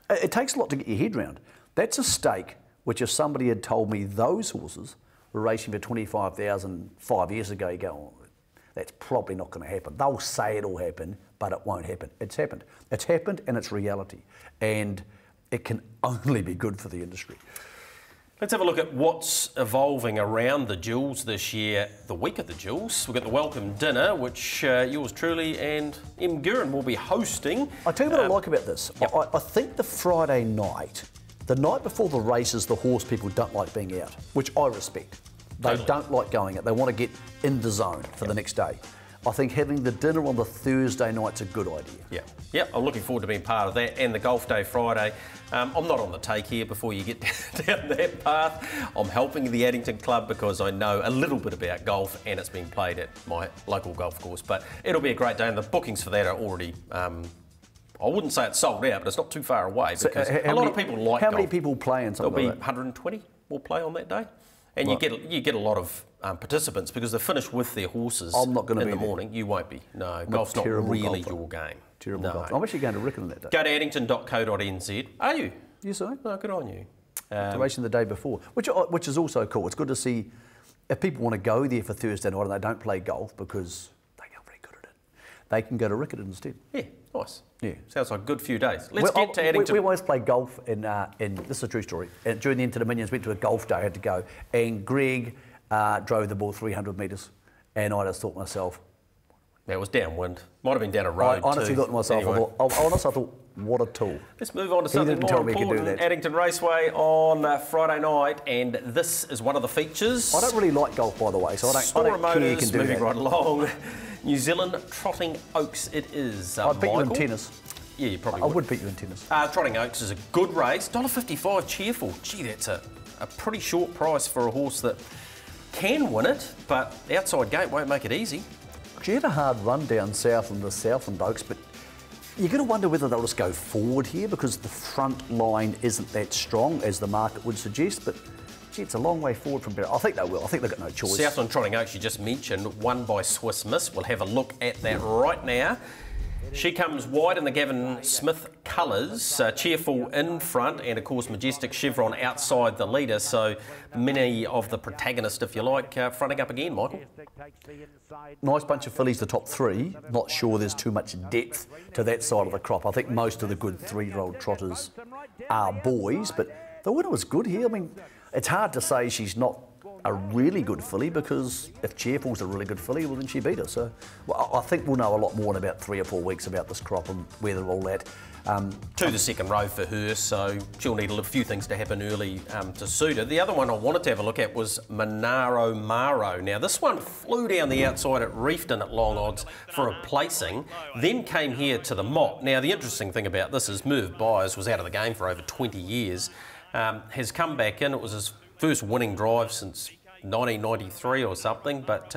It takes a lot to get your head round. That's a stake which, if somebody had told me those horses were racing for $25,000 5 years ago, you go, oh, that's probably not going to happen. They'll say it'll happen, but it won't happen. It's happened. It's happened and it's reality. And it can only be good for the industry. Let's have a look at what's evolving around the Jewels this year, the week of the Jewels. We've got the welcome dinner, which yours truly and M. Guerin will be hosting. I'll tell you what I like about this. Yep. I think the Friday night, the night before the races, the horse people don't like being out, which I respect. They don't like going out. They want to get in the zone for the next day. I think having the dinner on the Thursday night's a good idea. Yeah, I'm looking forward to being part of that, and the golf day Friday. I'm not on the take here before you get down that path. I'm helping the Addington Club because I know a little bit about golf, and it's being played at my local golf course. But it'll be a great day, and the bookings for that are already... I wouldn't say it's sold out, but it's not too far away because a lot of people like golf. How many people play in something There'll be like that? 120 will play on that day. And right. you get a lot of participants because they finish with their horses I'm not going to in be the there. morning. You won't be. No, golf's not really your game. Terrible golf. I'm actually going to Riccarton that day. Go to addington.co.nz. Are you? Yes, I am. No, good on you. Racing the day before, which is also cool. It's good to see if people want to go there for Thursday night and they don't play golf because they get very good at it. They can go to Riccarton instead. Yeah, nice. Yeah. Sounds like a good few days. Let's get to Addington. We always play golf in this is a true story. During the Interdominions, went to a golf day, I had to go, and Greg drove the ball 300 metres, and I just thought to myself... That was downwind. Might have been down a road I honestly thought to myself, anyway. I thought, what a tool. Let's move on to something more important. Addington Raceway on Friday night, and this is one of the features. I don't really like golf, by the way, so I don't care you can do moving that. right along. New Zealand Trotting Oaks it is, I'd beat Michael. you in tennis. Yeah, you probably I would. would beat you in tennis. Trotting Oaks is a good race. $1.55 cheerful. Gee, that's a pretty short price for a horse that can win it, but outside gate won't make it easy. She had a hard run down south in the Southland Oaks, but you're going to wonder whether they'll just go forward here because the front line isn't that strong as the market would suggest, but gee, it's a long way forward from there. I think they will. I think they've got no choice. Southland Trotting Oaks, you just mentioned, won by Swiss Miss. We'll have a look at that right now. She comes wide in the Gavin Smith colours, cheerful in front, and of course Majestic Chevron outside the leader, so many of the protagonists, if you like, fronting up again, Michael. Nice bunch of fillies, the top three. Not sure there's too much depth to that side of the crop. I think most of the good 3-year-old trotters are boys, but the winner was good here. I mean, it's hard to say she's not a really good filly because if Cheerful's a really good filly, well then she beat her. So well, I think we'll know a lot more in about 3 or 4 weeks about this crop and where they're all at. To the second row for her, so she'll need a few things to happen early to suit her. The other one I wanted to have a look at was Monaro Maro. Now this one flew down the outside at Reefton at long odds for a placing, then came here to the Mott. Now the interesting thing about this is Merv Byers was out of the game for over 20 years, has come back in. It was his first winning drive since 1993 or something, but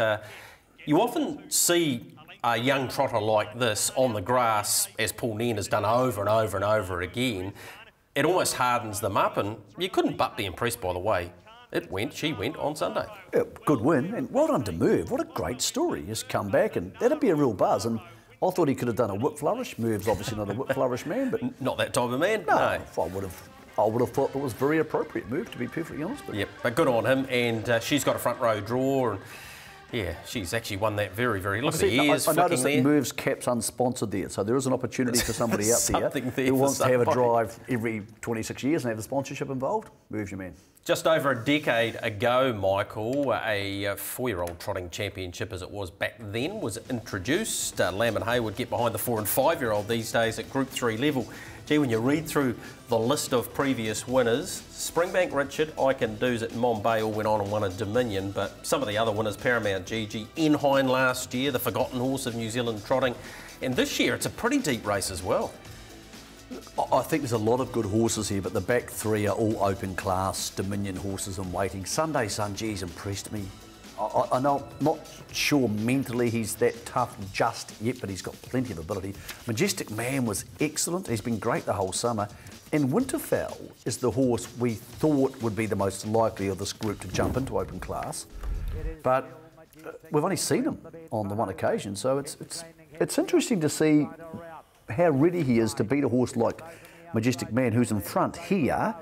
you often see a young trotter like this on the grass, as Paul Nairn has done over and over and over again. It almost hardens them up, and you couldn't but be impressed by the way she went on Sunday. Yeah, good win, and well done to Merv. What a great story. He's come back, and that'd be a real buzz. And I thought he could have done a whip flourish. Merv's obviously not a whip flourish man, but not that type of man. No. I would have thought it was very appropriate move, to be perfectly honest. But yep, but good on him, and she's got a front row draw, and yeah, she's actually won that very, very. Look at the ears. I noticed that Merv's cap's unsponsored there, so there is an opportunity for somebody out there who wants to have a drive every 26 years and have the sponsorship involved. Merv's your man. Just over a decade ago, Michael, a 4-year-old trotting championship, as it was back then, was introduced. Lamb and Hay would get behind the 4 and 5-year-old these days at Group 3 level. Gee, when you read through the list of previous winners, Springbank Richard, I Can Do's at Mombay all went on and won a Dominion, but some of the other winners, Paramount Gigi, Enhine last year, the forgotten horse of New Zealand trotting, and this year it's a pretty deep race as well. I think there's a lot of good horses here, but the back 3 are all open class Dominion horses in waiting. Sunday Sun, geez, impressed me. I know, I'm not sure mentally he's that tough just yet, but he's got plenty of ability. Majestic Man was excellent. He's been great the whole summer. And Winterfell is the horse we thought would be the most likely of this group to jump into open class. But we've only seen him on the one occasion, so it's interesting to see how ready he is to beat a horse like Majestic Man, who's in front here,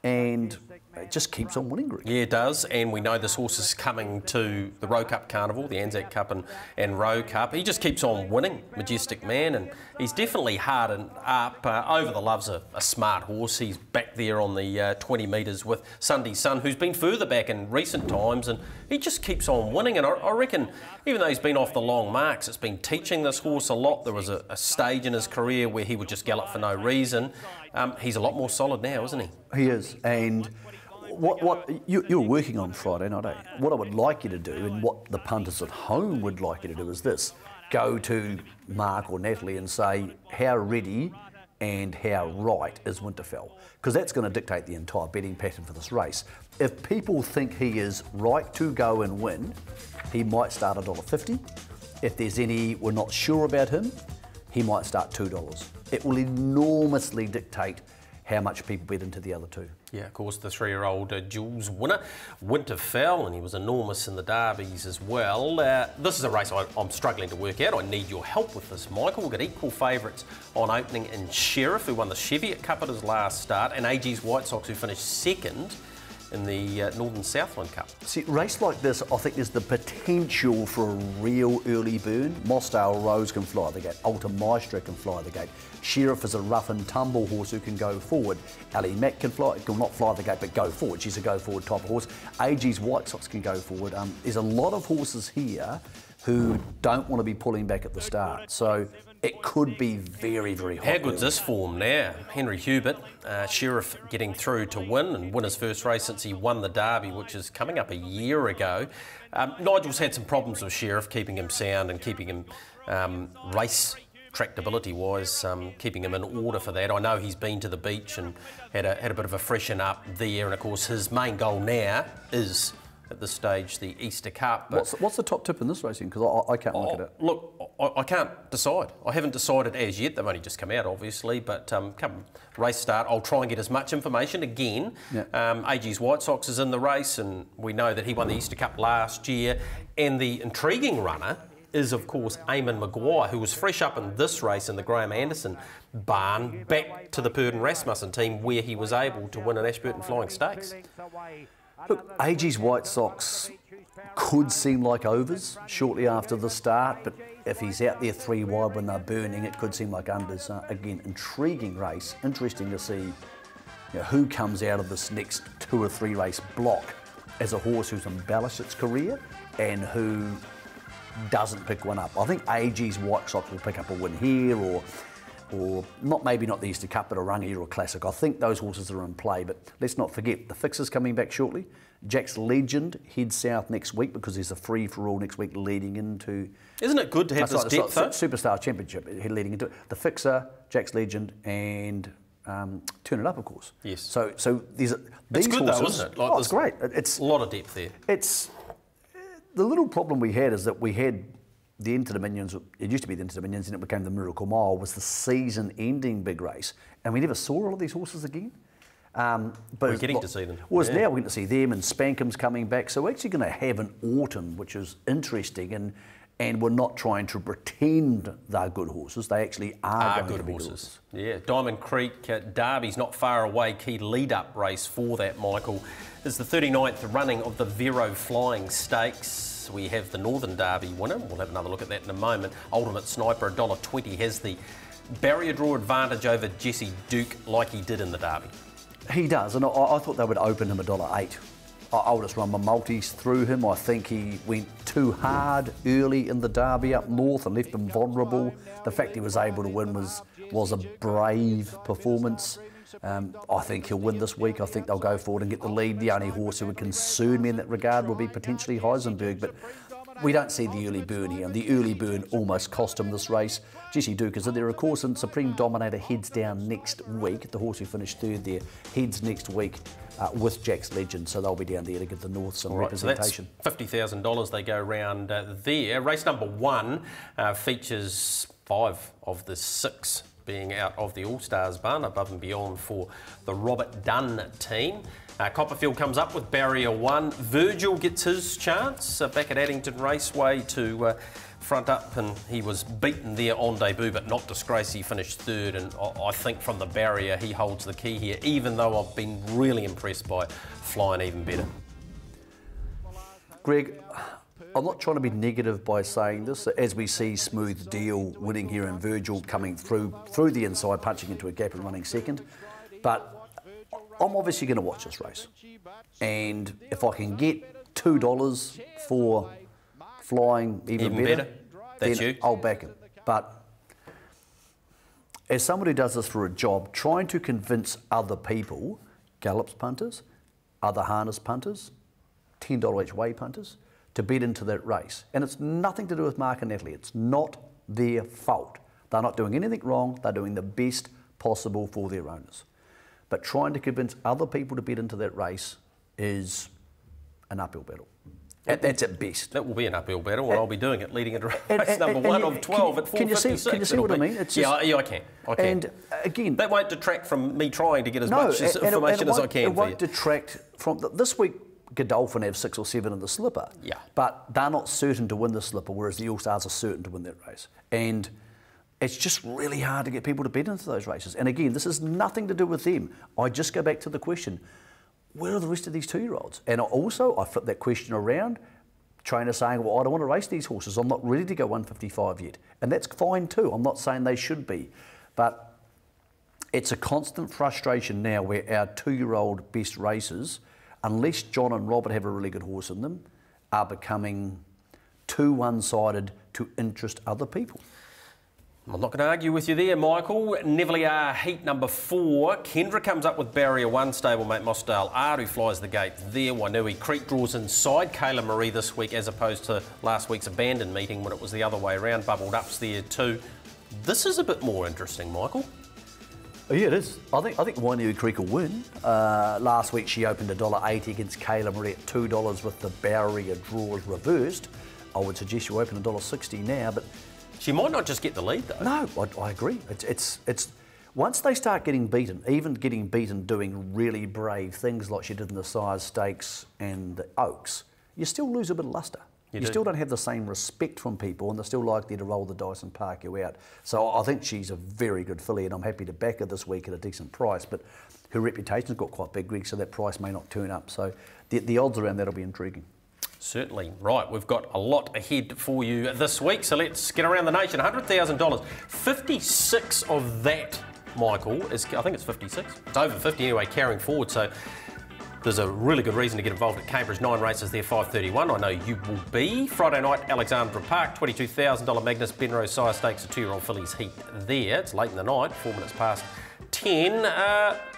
and it just keeps on winning, Greg. Yeah, it does, and we know this horse is coming to the Rowe Cup Carnival, the Anzac Cup and Rowe Cup. He just keeps on winning, Majestic Man, and he's definitely hard and up. Over the Love's a smart horse. He's back there on the 20 metres with Sunday Sun, who's been further back in recent times, and he just keeps on winning. And I reckon, even though he's been off the long marks, it's been teaching this horse a lot. There was a stage in his career where he would just gallop for no reason. He's a lot more solid now, isn't he? He is, and what you're working on Friday night, eh? What I would like you to do, and what the punters at home would like you to do, is this: go to Mark or Natalie and say how ready and how right is Winterfell, because that's going to dictate the entire betting pattern for this race. If people think he is right to go and win, he might start at $1.50. If there's any we're not sure about him, he might start $2. It will enormously dictate how much people bet into the other two. Yeah, of course, the 3-year-old Jules winner, Winterfell, and he was enormous in the derbies as well. This is a race I'm struggling to work out. I need your help with this, Michael. We've got equal favourites on opening in Sheriff, who won the Cheviot Cup at his last start, and AG's White Sox, who finished second in the Northern Southland Cup. See, a race like this, I think there's the potential for a real early burn. Mossdale Rose can fly the gate. Alta Maestra can fly the gate. Sheriff is a rough and tumble horse who can go forward. Ali Mack can not fly the gate, but go forward. She's a go forward type of horse. AG's White Sox can go forward. There's a lot of horses here who don't want to be pulling back at the start. So it could be very, very hot. How good's this form now? Henry Hubert, Sheriff getting through to win his first race since he won the Derby, which is coming up a year ago. Nigel's had some problems with Sheriff, keeping him sound and keeping him race tractability-wise, keeping him in order for that. I know he's been to the beach and had a bit of a freshen up there, and of course his main goal now is, at this stage, the Easter Cup. But what's the top tip in this racing? Because I can't look at it. Look, I can't decide. I haven't decided as yet. They've only just come out, obviously. But come race start, I'll try and get as much information again. Yeah. AG's White Sox is in the race, and we know that he won the Easter Cup last year. And the intriguing runner is, of course, Eamon Maguire, who was fresh up in this race in the Graham Anderson barn, back to the Purden Rasmussen team, where he was able to win an Ashburton Flying Stakes. Look, AG's White Sox could seem like overs shortly after the start, but if he's out there 3 wide when they're burning, it could seem like unders. Again, intriguing race. Interesting to see who comes out of this next 2 or 3 race block as a horse who's embellished its career and who doesn't pick one up. I think AG's White Sox will pick up a win here, or maybe not the Easter Cup, but a Runga or a Classic. I think those horses are in play, but let's not forget the fixers coming back shortly. Jack's Legend heads south next week because there's a free-for-all next week leading into... Isn't it good to have this depth, though? Superstar Championship leading into it. The fixer, Jack's Legend, and Turn It Up, of course. Yes. So these it's good horses, though, isn't it? Like, it's great. It's a lot of depth there. It's... The little problem we had is that we had the Inter-Dominions, it used to be the Inter-Dominions and it became the Miracle Mile, was the season-ending big race. And we never saw all of these horses again. But we're getting to see them. Whereas now we're going to see them, and Spankum's coming back. So we're actually going to have an autumn, which is interesting, and we're not trying to pretend they're good horses. They actually are going to be good horses. Yeah, Diamond Creek Derby's not far away. Key lead-up race for that, Michael, is the 39th running of the Vero Flying Stakes. We have the Northern Derby winner. We'll have another look at that in a moment. Ultimate Sniper, $1.20, has the barrier draw advantage over Jesse Duke like he did in the Derby. He does, and I thought they would open him $1.08. I'll just run my multis through him. I think he went too hard early in the derby up north and left him vulnerable. The fact he was able to win was a brave performance. I think he'll win this week. I think they'll go forward and get the lead. The only horse who would concern me in that regard will be potentially Heisenberg, but we don't see the early burn here, and the early burn almost cost him this race. Jesse Duke is in there, of course, and Supreme Dominator heads down next week. The horse who finished third there heads next week with Jack's Legend, so they'll be down there to give the North some representation. So that's $50,000 they go round there. Race number 1 features 5 of the 6 being out of the All-Stars barn, above and beyond for the Robert Dunn team. Copperfield comes up with barrier 1. Virgil gets his chance back at Addington Raceway to front up, and he was beaten there on debut but not disgraced. He finished third, and I think from the barrier he holds the key here, even though I've been really impressed by Flying Even Better. Greg, I'm not trying to be negative by saying this. As we see Smooth Deal winning here and Virgil coming through the inside, punching into a gap and running second, but I'm obviously going to watch this race, and if I can get $2 for Flying Even Better, that's you. I'll back him. But as someone who does this for a job, trying to convince other people, gallops punters, other harness punters, $10 each way punters, to bet into that race, and it's nothing to do with Mark and Natalie. It's not their fault. They're not doing anything wrong. They're doing the best possible for their owners. But trying to convince other people to bet into that race is an uphill battle. That's at best. That will be an uphill battle, and I'll be doing it leading into race number 1 of 12 at 4:56. Can you see what I mean? It's just, yeah, I can. And again, that won't detract from me trying to get as much information as I can. It won't detract from this week. Godolphin have 6 or 7 in the slipper, but they're not certain to win the slipper, whereas the All-Stars are certain to win that race. And it's just really hard to get people to bet into those races. And again, this has nothing to do with them. I just go back to the question, where are the rest of these 2-year-olds? And also, I flip that question around, trainer saying, well, I don't want to race these horses. I'm not ready to go 155 yet. And that's fine too. I'm not saying they should be. But it's a constant frustration now where our 2-year-old best racers, unless John and Robert have a really good horse in them, are becoming too one-sided to interest other people. I'm not going to argue with you there, Michael. Nevelier heat number 4. Kendra comes up with barrier 1. Stablemate Mossdale Aru flies the gate there. Wainui Creek draws inside Kayla Marie this week, as opposed to last week's abandoned meeting when it was the other way around. Bubbled up's there too. This is a bit more interesting, Michael. Oh, yeah, it is. I think Wainui Creek will win. Last week she opened $1.80 against Kayla Marie at $2 with the barrier draws reversed. I would suggest you open $1.60 now, but she might not just get the lead though. No, I agree. It's once they start getting beaten, even getting beaten doing really brave things like she did in the Sires Stakes and the Oaks, you still lose a bit of lustre. You still don't have the same respect from people, and they're still likely to roll the dice and park you out. So I think she's a very good filly, and I'm happy to back her this week at a decent price. But her reputation's got quite big, Greg, so that price may not turn up. So the odds around that will be intriguing. Certainly. Right, we've got a lot ahead for you this week, so let's get around the nation. $100,000. 56 of that, Michael, I think it's 56. It's over 50 anyway, carrying forward. So there's a really good reason to get involved at Cambridge. 9 races there, 5:31. I know you will be. Friday night, Alexandra Park, $22,000 Magnus Benrose Sire Stakes, a 2-year-old fillies heat there. It's late in the night, 4 minutes past 10.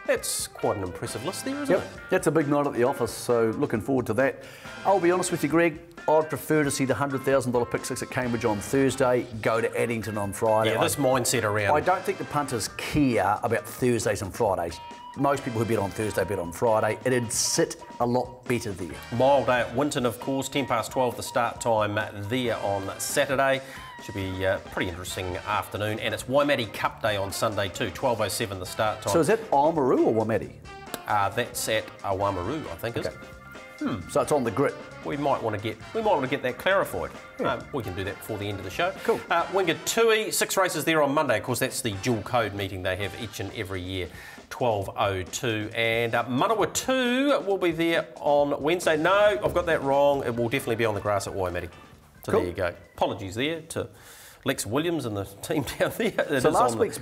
That's quite an impressive list there, isn't it? That's a big night at the office, so looking forward to that. I'll be honest with you, Greg, I'd prefer to see the $100,000 pick 6 at Cambridge on Thursday, go to Addington on Friday. Yeah, this mindset around. I don't think the punters care about Thursdays and Fridays. Most people who bet on Thursday bet on Friday. It'd sit a lot better there. Mile day at Winton, of course, 10 past 12 the start time there on Saturday. Should be a pretty interesting afternoon. And it's Waimate Cup Day on Sunday too, 12:07 the start time. So is that Oamaru or Waimate? That's at Oamaru, I think, okay. So it's on the grid. We might want to get that clarified. Yeah. We can do that before the end of the show. Cool. Wingatui, 6 races there on Monday. Of course, that's the dual code meeting they have each and every year. 12:02, and Manawatu will be there on Wednesday. No, I've got that wrong. It will definitely be on the grass at Waimate. So There you go. Apologies there to Lex Williams and the team down there. So last week's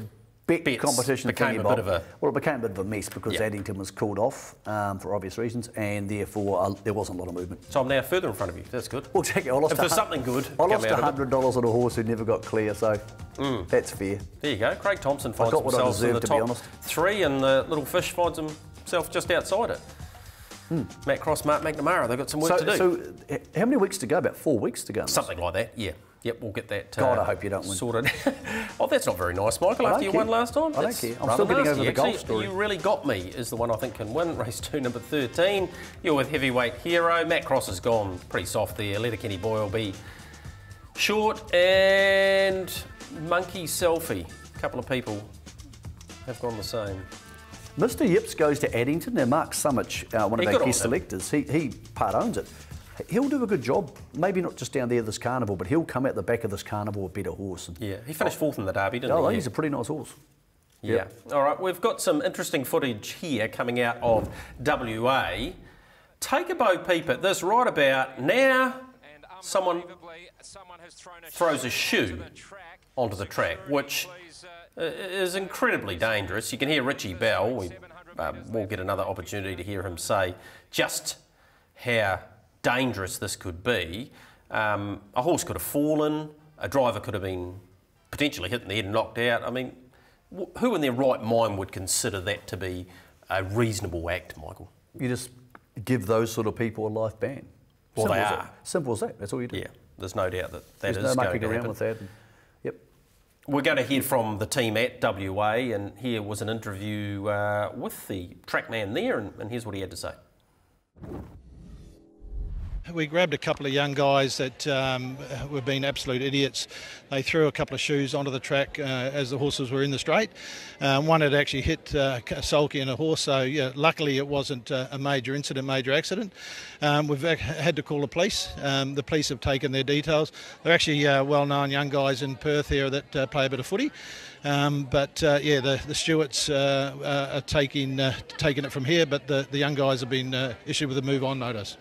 bet competition became thingy, a Bob. bit of a... Well, it became a bit of a mess because Yeah. Addington was called off for obvious reasons, and therefore there wasn't a lot of movement. So I'm now further in front of you. That's good. Well, check it. I lost If there's something good I come lost out of it. $100 on a horse who never got clear, so that's fair. There you go. Craig Thompson finds got what I himself in the deserved, to be top honest. 3, and the little fish finds himself just outside it. Matt Cross, Mark McNamara, they've got some work to do. So, how many weeks to go? About 4 weeks to go. Something like that, yeah. Yep, we'll get that God, I hope you don't win. sorted. Oh, that's not very nice, Michael, after you won last time. I don't That's care. I'm rather still getting nasty, over the golf actually. story. You Really Got Me is the one I think can win. Race 2, number 13. You're with Heavyweight Hero. Matt Cross has gone pretty soft there. Letterkenny Boy will be short. And Monkey Selfie. A couple of people have gone the same. Mr. Yips goes to Addington. Now, Mark Summich, one of Good our on guest him. selectors, he part owns it. He'll do a good job. Maybe not just down there this carnival, but he'll come out the back of this carnival a better horse. And, Yeah, he finished 4th in the Derby, didn't oh, he? he's a pretty nice horse. Yeah. All right, we've got some interesting footage here coming out of WA. Take a bo peep at this right about now. Someone throws a shoe onto the track, which is incredibly dangerous. You can hear Richie Bell. We'll get another opportunity to hear him say just how dangerous this could be. A horse could have fallen. A driver could have been potentially hit in the head and knocked out. I mean, who in their right mind would consider that to be a reasonable act, Michael? You just give those sort of people a life ban. Well, Simple they as are. that. Simple as that. That's all you do. Yeah, there's no doubt that There's is no going mucking to around happen. with that. Yep. We're going to hear from the team at WA, and here was an interview with the trackman there, and here's what he had to say. We grabbed a couple of young guys that were being absolute idiots. They threw a couple of shoes onto the track as the horses were in the straight. One had actually hit a sulky and a horse, so yeah, luckily it wasn't a major incident, major accident. We've had to call the police. The police have taken their details. They're actually well-known young guys in Perth here that play a bit of footy. The stewards are taking it from here, but the young guys have been issued with a move-on notice.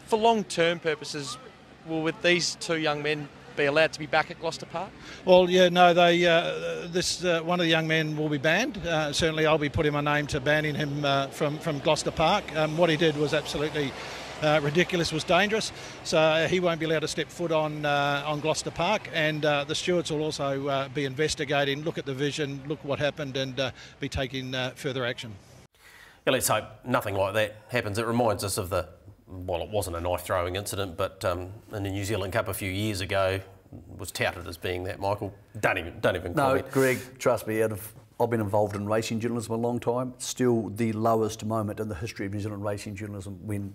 For long-term purposes, will with these 2 young men be allowed to be back at Gloucester Park? Well, yeah, no, they one of the young men will be banned. Certainly, I'll be putting my name to banning him from Gloucester Park. What he did was absolutely ridiculous, was dangerous. So he won't be allowed to step foot on Gloucester Park. And the stewards will also be investigating, look at the vision, look what happened, and be taking further action. Yeah, let's hope nothing like that happens. It reminds us of well, it wasn't a knife-throwing incident, but in the New Zealand Cup a few years ago, was touted as being that, Michael. Don't even comment. No, Greg, trust me, I've been involved in racing journalism a long time. Still the lowest moment in the history of New Zealand racing journalism when...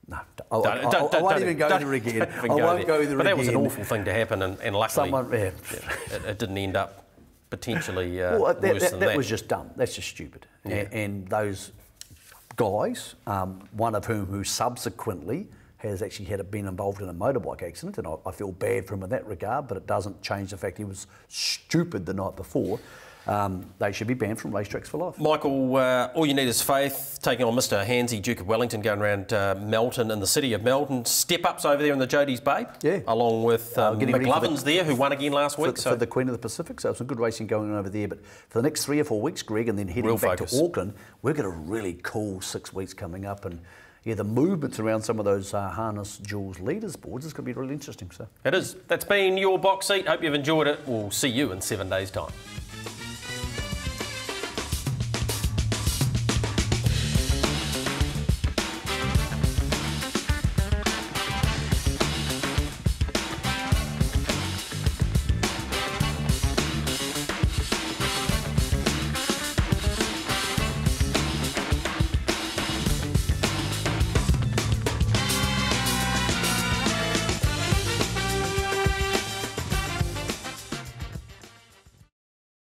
No, I won't even go there again. I won't go there again. But that was an awful thing to happen, and luckily it didn't end up potentially worse than that. That was just dumb. That's just stupid. Yeah. And those guys, one of who subsequently has actually been involved in a motorbike accident, and I feel bad for him in that regard, but it doesn't change the fact he was stupid the night before. They should be banned from racetracks for life. Michael, all you need is faith, taking on Mr. Hansy, Duke of Wellington, going around Melton in the city of Melton. Step-ups over there in the Jodies Bay, along with McLovins there, who won again last week. For the Queen of the Pacific, so some good racing going on over there. But for the next 3 or 4 weeks, Greg, and then heading back to Auckland, we've got a really cool 6 weeks coming up. And yeah, the movements around some of those harness jewels leaders boards is going to be really interesting. So it is. That's been your box seat. Hope you've enjoyed it. We'll see you in 7 days' time.